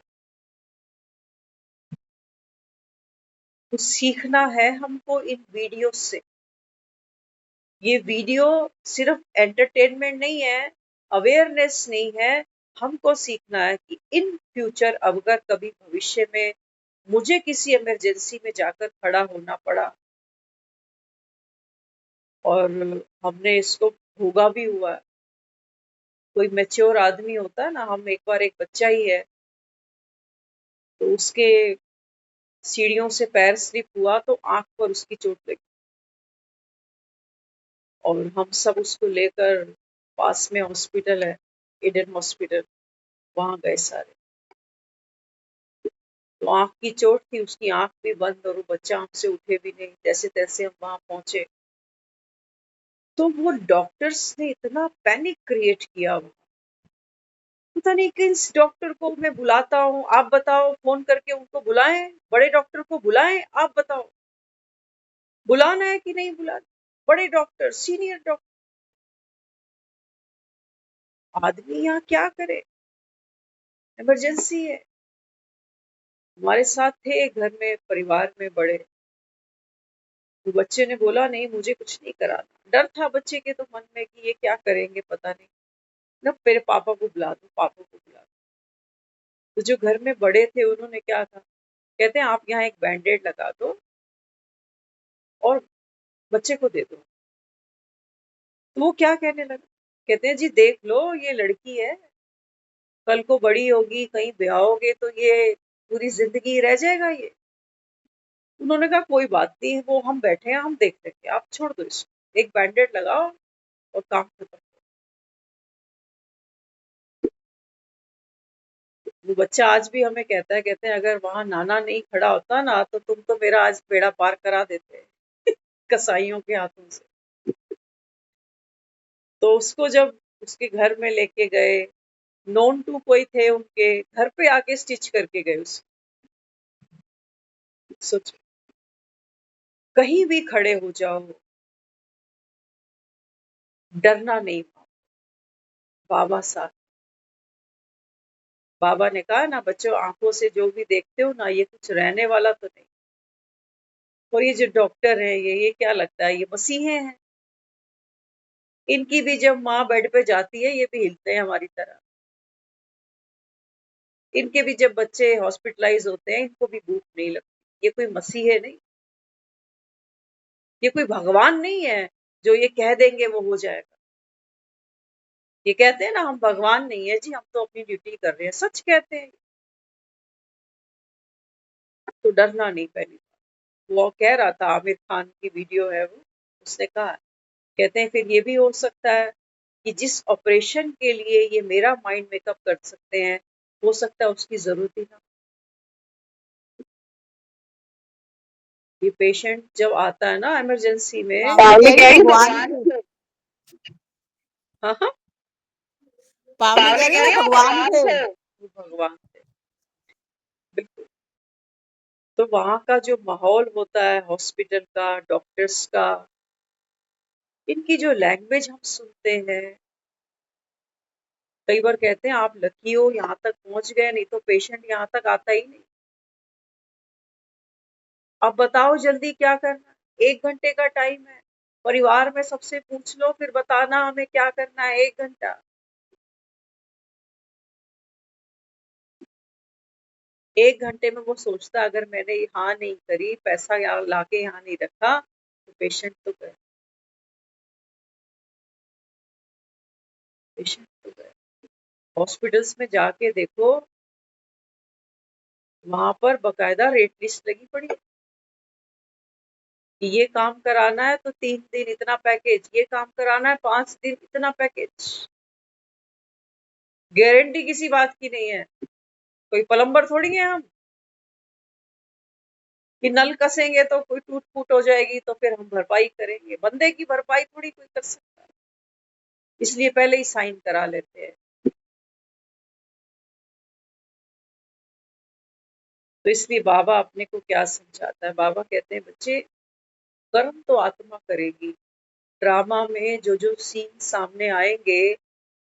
सीखना है हमको इन वीडियो से। ये वीडियो सिर्फ एंटरटेनमेंट नहीं है, अवेयरनेस नहीं है, हमको सीखना है कि इन फ्यूचर अगर कभी भविष्य में मुझे किसी इमरजेंसी में जाकर खड़ा होना पड़ा और हमने इसको भोगा भी हुआ है। कोई मैच्योर आदमी होता है ना, हम एक बार एक बच्चा ही है तो उसके सीढ़ियों से पैर स्लिप हुआ तो आंख पर उसकी चोट लगी और हम सब उसको लेकर पास में हॉस्पिटल है, ईडन हॉस्पिटल, वहां गए सारे। तो आंख की चोट थी, उसकी आंख भी बंद और वो बच्चा हमसे उठे भी नहीं। जैसे तैसे हम वहां पहुंचे तो वो डॉक्टर्स ने इतना पैनिक क्रिएट किया, पता नहीं किस डॉक्टर को मैं बुलाता हूँ, आप बताओ, फोन करके उनको बुलाएं, बड़े डॉक्टर को बुलाएं, आप बताओ बुलाना है कि नहीं बुलाना। बड़े डॉक्टर, सीनियर डॉक्टर, आदमी यहाँ क्या करे, इमरजेंसी है। हमारे साथ थे घर में, परिवार में बड़े। तो बच्चे ने बोला नहीं मुझे कुछ नहीं कराना। डर था बच्चे के तो मन में कि ये क्या करेंगे पता नहीं, ना मेरे पापा को बुला दो, पापा को बुला दो। तो जो घर में बड़े थे उन्होंने क्या कहा, कहते हैं आप यहाँ एक बैंडेड लगा दो और बच्चे को दे दो। तो वो क्या कहने लगा, कहते हैं जी देख लो ये लड़की है, कल को बड़ी होगी, कहीं ब्याहोगे तो ये पूरी जिंदगी रह जाएगा ये। उन्होंने कहा कोई बात नहीं, वो हम बैठे हैं, हम देख लेंगे, आप छोड़ दो इसको, एक बैंडेड लगाओ और काम खत्म। वो बच्चा आज भी हमें कहता है, कहते हैं अगर वहां नाना नहीं खड़ा होता ना तो तुम तो मेरा आज बेड़ा पार करा देते कसाईयों के हाथों से। तो उसको जब उसके घर में लेके गए, नोन टू कोई थे उनके घर पे आके स्टिच करके गए उसको। सोचो, कहीं भी खड़े हो जाओ, डरना नहीं। बाबा साथ। बाबा ने कहा ना बच्चों, आंखों से जो भी देखते हो ना ये कुछ रहने वाला तो नहीं। और ये जो डॉक्टर है ये क्या लगता है, ये मसीहे हैं। इनकी भी जब माँ बेड पे जाती है ये भी हिलते हैं हमारी तरह। इनके भी जब बच्चे हॉस्पिटलाइज होते हैं इनको भी भूख नहीं लगती। ये कोई मसीह है नहीं, ये कोई भगवान नहीं है जो ये कह देंगे वो हो जाएगा। ये कहते हैं ना हम भगवान नहीं है जी, हम तो अपनी ड्यूटी कर रहे हैं, सच कहते हैं। तो डरना नहीं। पहली वो कह रहा था, आमिर खान की वीडियो है वो, उसने कहा, कहते हैं फिर ये भी हो सकता है कि जिस ऑपरेशन के लिए ये मेरा माइंड मेकअप कर सकते हैं हो सकता है उसकी जरूरत ही ना। ये पेशेंट जब आता है ना इमरजेंसी में, पावली कह रही भगवान थे। हाँ हाँ, पावली कह रही है वो भगवान थे। वो भगवान थे, बिल्कुल। तो वहां का जो माहौल होता है हॉस्पिटल का, डॉक्टर्स का, इनकी जो लैंग्वेज हम सुनते हैं, कई बार कहते हैं आप लकी हो यहाँ तक पहुंच गए, नहीं तो पेशेंट यहाँ तक आता ही नहीं। अब बताओ जल्दी क्या करना, 1 घंटे का टाइम है, परिवार में सबसे पूछ लो फिर बताना हमें क्या करना है। 1 घंटा, 1 घंटे में वो सोचता अगर मैंने यहाँ नहीं करी, पैसा यहाँ लाके यहाँ नहीं रखा तो पेशेंट तो गए, पेशेंट तो गए। हॉस्पिटल्स में जाके देखो, वहां पर बकायदा रेट लिस्ट लगी पड़ी है कि ये काम कराना है तो 3 दिन इतना पैकेज, ये काम कराना है 5 दिन इतना पैकेज। गारंटी किसी बात की नहीं है, कोई प्लम्बर थोड़ी है हम कि नल कसेंगे तो कोई टूट फूट हो जाएगी तो फिर हम भरपाई करेंगे। बंदे की भरपाई थोड़ी कोई कर सकता है, इसलिए पहले ही साइन करा लेते हैं। तो इसलिए बाबा अपने को क्या समझाता है, बाबा कहते हैं बच्चे कर्म तो आत्मा करेगी। ड्रामा में जो जो सीन सामने आएंगे,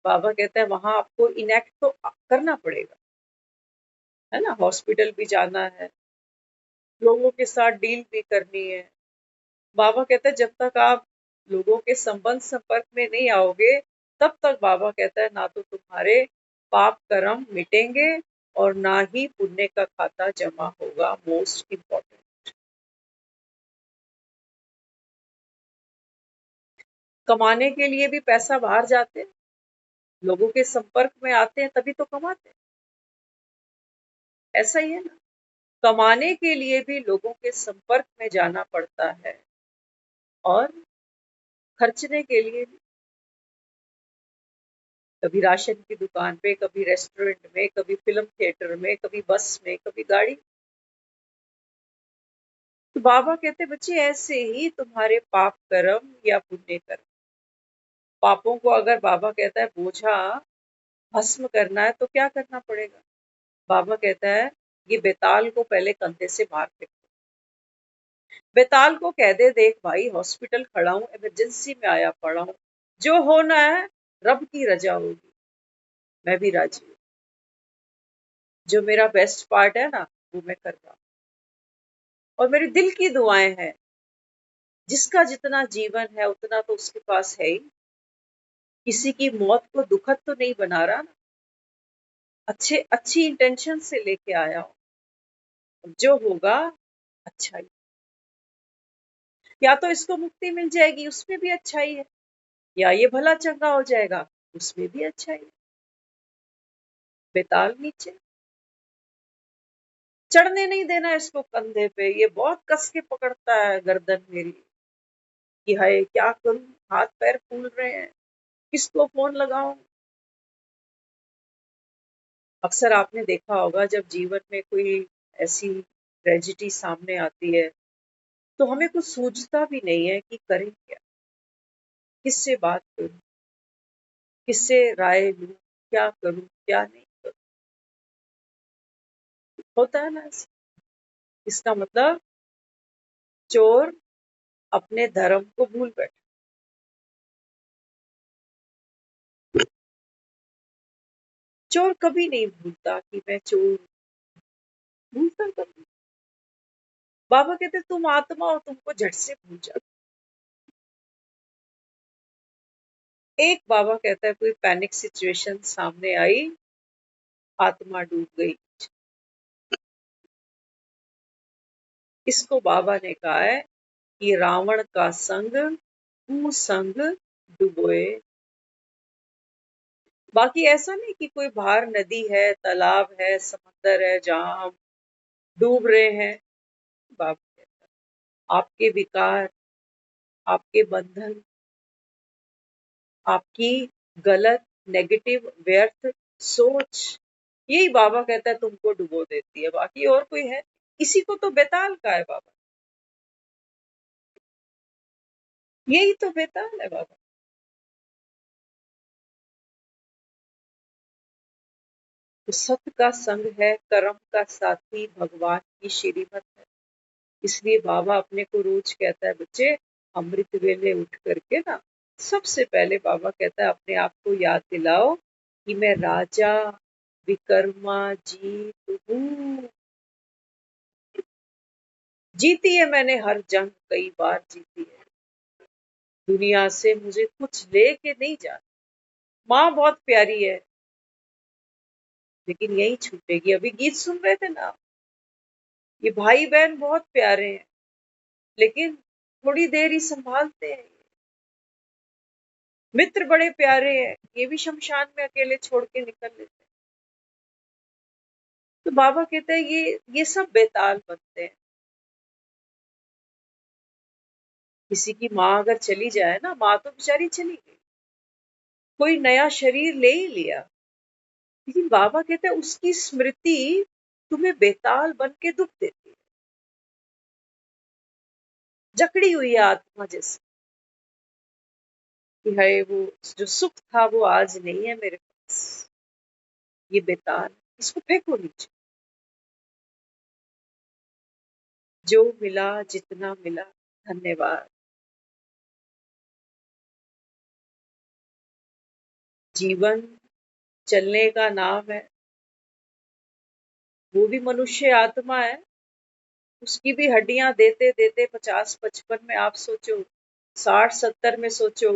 बाबा कहते हैं वहां आपको इनेक्ट तो करना पड़ेगा, है ना। हॉस्पिटल भी जाना है, लोगों के साथ डील भी करनी है। बाबा कहते हैं जब तक आप लोगों के संबंध संपर्क में नहीं आओगे, तब तक बाबा कहता है ना तो तुम्हारे पाप कर्म मिटेंगे और ना ही पुण्य का खाता जमा होगा। Most important. कमाने के लिए भी पैसा बाहर जाते हैं, लोगों के संपर्क में आते हैं तभी तो कमाते हैं। ऐसा ही है ना, कमाने के लिए भी लोगों के संपर्क में जाना पड़ता है और खर्चने के लिए भी। कभी राशन की दुकान पे, कभी रेस्टोरेंट में, कभी फिल्म थिएटर में, कभी बस में, कभी गाड़ी। तो बाबा कहते बच्चे ऐसे ही तुम्हारे पाप कर्म या पुण्य कर्म, पापों को अगर बाबा कहता है बोझा भस्म करना है तो क्या करना पड़ेगा? बाबा कहता है ये बेताल को पहले कंधे से मार फेंको। बेताल को कह दे देख भाई हॉस्पिटल खड़ा हूँ, इमरजेंसी में आया पड़ा हूँ, जो होना है रब की रजा होगी, मैं भी राजी हूँ, जो मेरा बेस्ट पार्ट है ना वो मैं कर रहा हूँ। और मेरे दिल की दुआएं हैं, जिसका जितना जीवन है उतना तो उसके पास है ही, किसी की मौत को दुखद तो नहीं बना रहा ना, अच्छी इंटेंशन से लेके आया हूँ, जो होगा अच्छा ही। या तो इसको मुक्ति मिल जाएगी उसमें भी अच्छा ही है, या ये भला चंगा हो जाएगा उसमें भी अच्छा ही है। बेताल नीचे चढ़ने नहीं देना इसको कंधे पे, ये बहुत कस के पकड़ता है गर्दन मेरी कि हाय क्या करूं, हाथ पैर फूल रहे हैं, किसको फोन लगाऊं। अक्सर आपने देखा होगा जब जीवन में कोई ऐसी ट्रेजिडी सामने आती है तो हमें कुछ सूझता भी नहीं है कि करें क्या, किससे बात करूं, किससे राय लूं, क्या करूं क्या नहीं करूं। होता है ना ऐसे? इसका मतलब चोर अपने धर्म को भूल बैठा। चोर कभी नहीं भूलता कि मैं चोर हूं, भूलता कभी। बाबा कहते तुम आत्मा हो, तुमको झट से भूल जाओ। एक बाबा कहता है कोई पैनिक सिचुएशन सामने आई, आत्मा डूब गई। इसको बाबा ने कहा है कि रावण का संग कुसंग डुबोए। बाकी ऐसा नहीं कि कोई बाहर नदी है, तालाब है, समंदर है जहां हम डूब रहे हैं। बाबा कहता है आपके विकार, आपके बंधन, आपकी गलत नेगेटिव व्यर्थ सोच, यही बाबा कहता है तुमको डुबो देती है, बाकी और कोई है? इसी को तो बेताल का है बाबा, यही तो बेताल है बाबा। तो सत का संग है, कर्म का साथी भगवान की श्रीमत है। इसलिए बाबा अपने को रोज कहता है बच्चे अमृत वेले उठ करके ना, सबसे पहले बाबा कहता है अपने आप को याद दिलाओ कि मैं राजा विकर्मा जीत हूँ। जीती है मैंने हर जंग, कई बार जीती है, दुनिया से मुझे कुछ लेके नहीं जाना। माँ बहुत प्यारी है लेकिन यही छूटेगी। अभी गीत सुन रहे थे ना, ये भाई बहन बहुत प्यारे हैं लेकिन थोड़ी देर ही संभालते हैं। मित्र बड़े प्यारे हैं, ये भी शमशान में अकेले छोड़ के निकल लेते हैं। तो बाबा कहते हैं ये सब बेताल बनते हैं। किसी की माँ अगर चली जाए ना, माँ तो बेचारी चली गई, कोई नया शरीर ले ही लिया, लेकिन बाबा कहते हैं उसकी स्मृति तुम्हें बेताल बन के दुख देती है, जकड़ी हुई है आत्मा जैसे कि है वो जो सुख था वो आज नहीं है मेरे पास, ये बेताल, इसको फेंको नीचे। जो मिला जितना मिला धन्यवाद। जीवन चलने का नाम है, वो भी मनुष्य आत्मा है, उसकी भी हड्डियां देते देते 50-55 में आप सोचो, 60-70 में सोचो,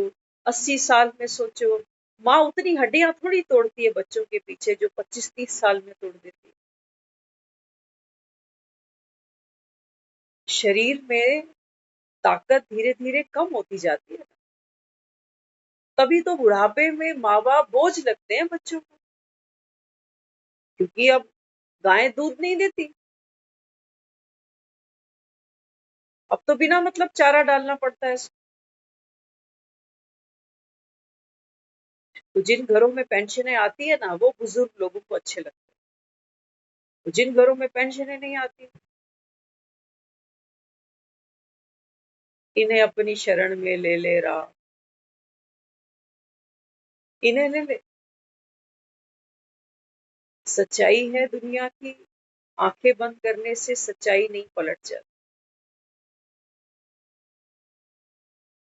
80 साल में सोचो, माँ उतनी हड्डियां थोड़ी तोड़ती है बच्चों के पीछे जो 25-30 साल में तोड़ देती है। शरीर में ताकत धीरे धीरे कम होती जाती है, तभी तो बुढ़ापे में माँ बाप बोझ लगते हैं बच्चों को, क्योंकि अब गाय दूध नहीं देती, अब तो बिना मतलब चारा डालना पड़ता है। तो जिन घरों में पेंशनें आती है ना, वो बुजुर्ग लोगों को अच्छे लगते हैं। तो जिन घरों में पेंशनें नहीं आती, इन्हें अपनी शरण में ले ले राम, इन्हें ले ले। सच्चाई है दुनिया की, आंखें बंद करने से सच्चाई नहीं पलट जाती।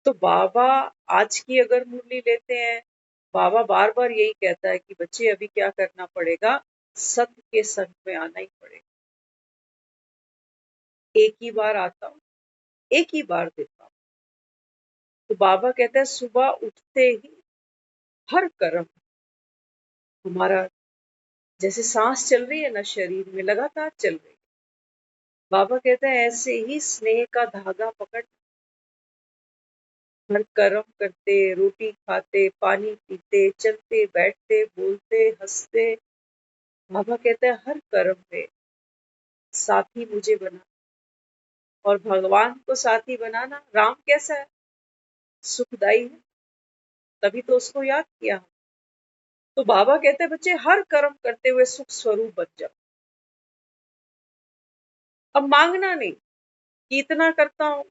तो बाबा आज की अगर मुरली लेते हैं, बाबा बार बार यही कहता है कि बच्चे अभी क्या करना पड़ेगा, सत्य के संग में आना ही पड़ेगा। एक ही बार आता हूँ, एक ही बार देता हूँ। तो बाबा कहता है सुबह उठते ही हर कर्म हमारा, जैसे सांस चल रही है ना शरीर में, लगातार चल रही है, बाबा कहता है ऐसे ही स्नेह का धागा पकड़, हर कर्म करते, रोटी खाते, पानी पीते, चलते बैठते, बोलते हंसते, बाबा कहता है हर कर्म में साथी मुझे बना। और भगवान को साथी बनाना, राम कैसा है, सुखदाई है, तभी तो उसको याद किया। तो बाबा कहते हैं बच्चे हर कर्म करते हुए सुख स्वरूप बन जाओ। अब मांगना नहीं कि इतना करता हूं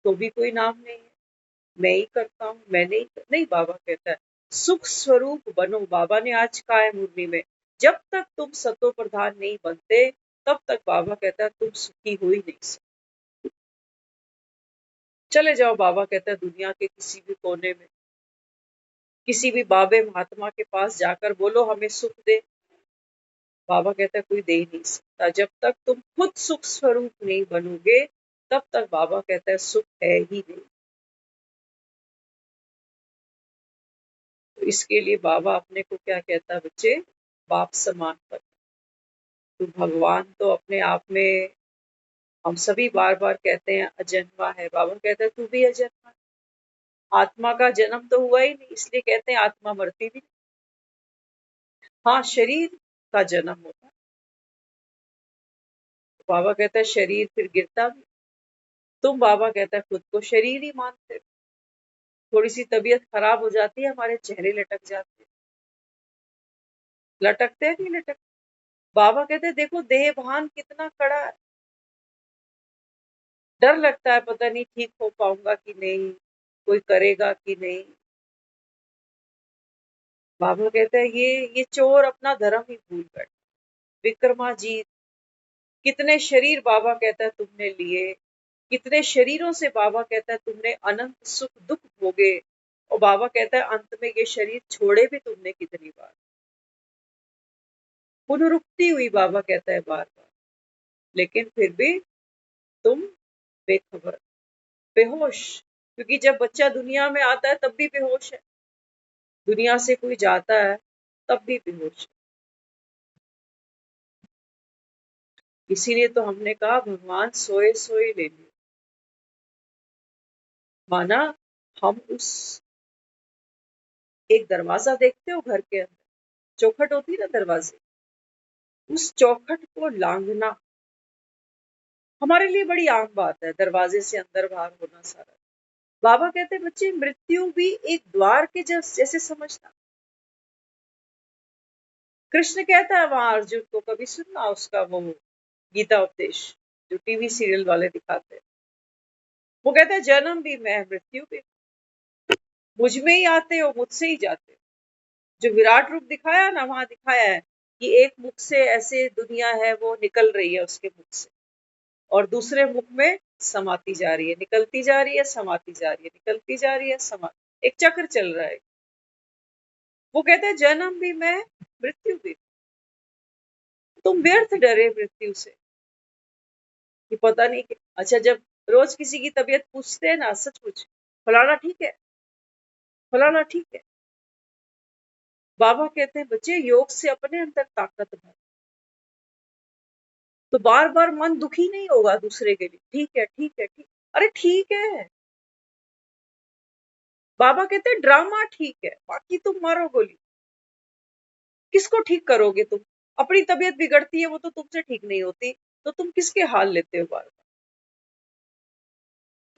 तो भी कोई नाम नहीं है, मैं ही करता हूं, मैं नहीं, बाबा कहता है सुख स्वरूप बनो। बाबा ने आज कहा है मुरली में, जब तक तुम सतो प्रधान नहीं बनते, तब तक बाबा कहता है तुम सुखी हो ही नहीं सकते। चले जाओ, बाबा कहता है दुनिया के किसी भी कोने में, किसी भी बाबे महात्मा के पास जाकर बोलो हमें सुख दे, बाबा कहता है कोई दे ही नहीं सकता। जब तक तुम खुद सुख स्वरूप नहीं बनोगे, तब तक बाबा कहता है सुख है ही नहीं। तो इसके लिए बाबा अपने को क्या कहता है बच्चे, बाप समान पर। तो भगवान तो अपने आप में, हम सभी बार बार कहते हैं अजन्मा है, बाबा कहता है तू भी अजन्मा है। आत्मा का जन्म तो हुआ ही नहीं, इसलिए कहते हैं आत्मा मरती भी नहीं। हाँ, शरीर का जन्म होता है। तो बाबा कहता है शरीर फिर गिरता भी, तुम बाबा कहता है खुद को शरीर ही मानते हो। थोड़ी सी तबीयत खराब हो जाती है, हमारे चेहरे लटक जाते हैं, लटकते हैं नहीं लटकते। बाबा कहते हैं देखो देह भान कितना कड़ा है, डर लगता है पता नहीं ठीक हो पाऊंगा कि नहीं, कोई करेगा कि नहीं। बाबा कहते हैं ये चोर अपना धर्म ही भूल बैठा। विक्रमाजीत, कितने शरीर बाबा कहता है तुमने लिए, कितने शरीरों से बाबा कहता है तुमने अनंत सुख दुख भोगे, और बाबा कहता है अंत में ये शरीर छोड़े भी तुमने कितनी बार, पुनरुक्ति हुई बाबा कहता है बार बार, लेकिन फिर भी तुम बेखबर, बेहोश। क्योंकि जब बच्चा दुनिया में आता है तब भी बेहोश है, दुनिया से कोई जाता है तब भी बेहोश है। इसीलिए तो हमने कहा भगवान सोए सोए ले लियो। माना हम उस, एक दरवाजा देखते हो घर के अंदर, चौखट होती है ना दरवाजे, उस चौखट को लांघना हमारे लिए बड़ी आम बात है, दरवाजे से अंदर बाहर होना सारा। बाबा कहते हैं बच्चे मृत्यु भी एक द्वार के जैसे समझना। कृष्ण कहता है वहां अर्जुन को, कभी सुनना उसका वो गीता उपदेश जो टीवी सीरियल वाले दिखाते हैं, वो कहता है जन्म भी मैं, मृत्यु भी मुझ में ही आते हो, मुझसे ही जाते हो। जो विराट रूप दिखाया ना, वहां दिखाया है कि एक मुख से ऐसे दुनिया है वो निकल रही है उसके मुख से, और दूसरे मुख में समाती जा रही है, निकलती जा रही है, समाती जा रही है, निकलती जा रही है, समा, एक चक्र चल रहा है। वो कहते हैं जन्म भी मैं, मृत्यु भी। तुम व्यर्थ डरे मृत्यु से, कि पता नहीं कि अच्छा जब रोज किसी की तबीयत पूछते हैं ना, सचमुच फलाना ठीक है, फलाना ठीक है, बाबा कहते हैं बच्चे योग से अपने अंदर ताकत भर, तो बार बार मन दुखी नहीं होगा दूसरे के लिए, ठीक है ठीक है ठीक, अरे ठीक है। बाबा कहते हैं ड्रामा ठीक है, बाकी तुम मारो गोली, किसको ठीक करोगे तुम? अपनी तबीयत बिगड़ती है वो तो तुमसे ठीक नहीं होती, तो तुम किसके हाल लेते हो बार बार?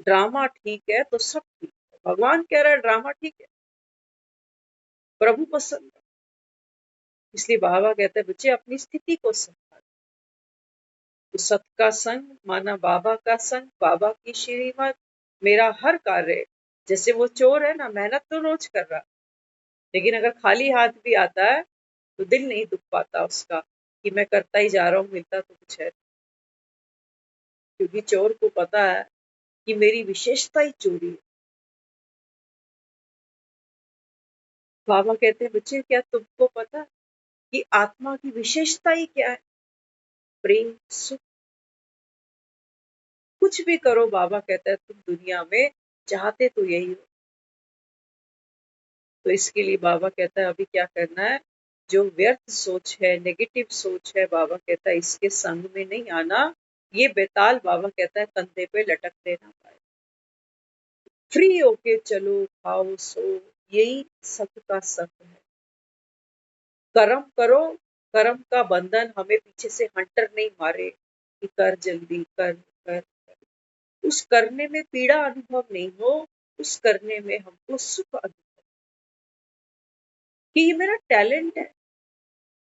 ड्रामा ठीक है तो सब ठीक है, भगवान कह रहा है ड्रामा ठीक है, प्रभु पसंद है। इसलिए बाबा कहते हैं बच्चे अपनी स्थिति को संभालो। तो सत का संग माना बाबा का संग, बाबा की श्रीमत, मेरा हर कार्य, जैसे वो चोर है ना, मेहनत तो रोज कर रहा, लेकिन अगर खाली हाथ भी आता है तो दिल नहीं दुख पाता उसका कि मैं करता ही जा रहा हूँ, मिलता तो कुछ है, क्योंकि चोर को पता है कि मेरी विशेषता ही चोरी है। बाबा कहते हैं बच्चे क्या तुमको पता है कि आत्मा की विशेषता ही क्या है? प्रेम, सुख। कुछ भी करो बाबा कहता है तुम दुनिया में चाहते तो यही हो। तो इसके लिए बाबा कहता है अभी क्या करना है, जो व्यर्थ सोच है, नेगेटिव सोच है, बाबा कहता है इसके संग में नहीं आना। ये बेताल बाबा कहता है कंधे पे लटकते ना पाए, फ्री होके चलो, खाओ सो, यही सत का संग है। कर्म करो, कर्म का बंधन हमें पीछे से हंटर नहीं मारे कि कर जल्दी कर कर कर। उस करने में पीड़ा अनुभव नहीं हो, उस करने में हमको सुख अनुभव कि ये मेरा टैलेंट है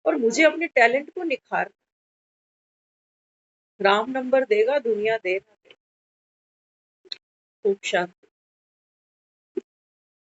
और मुझे अपने टैलेंट को निखार। राम नंबर देगा, दुनिया दे ना दे। खूब शांति।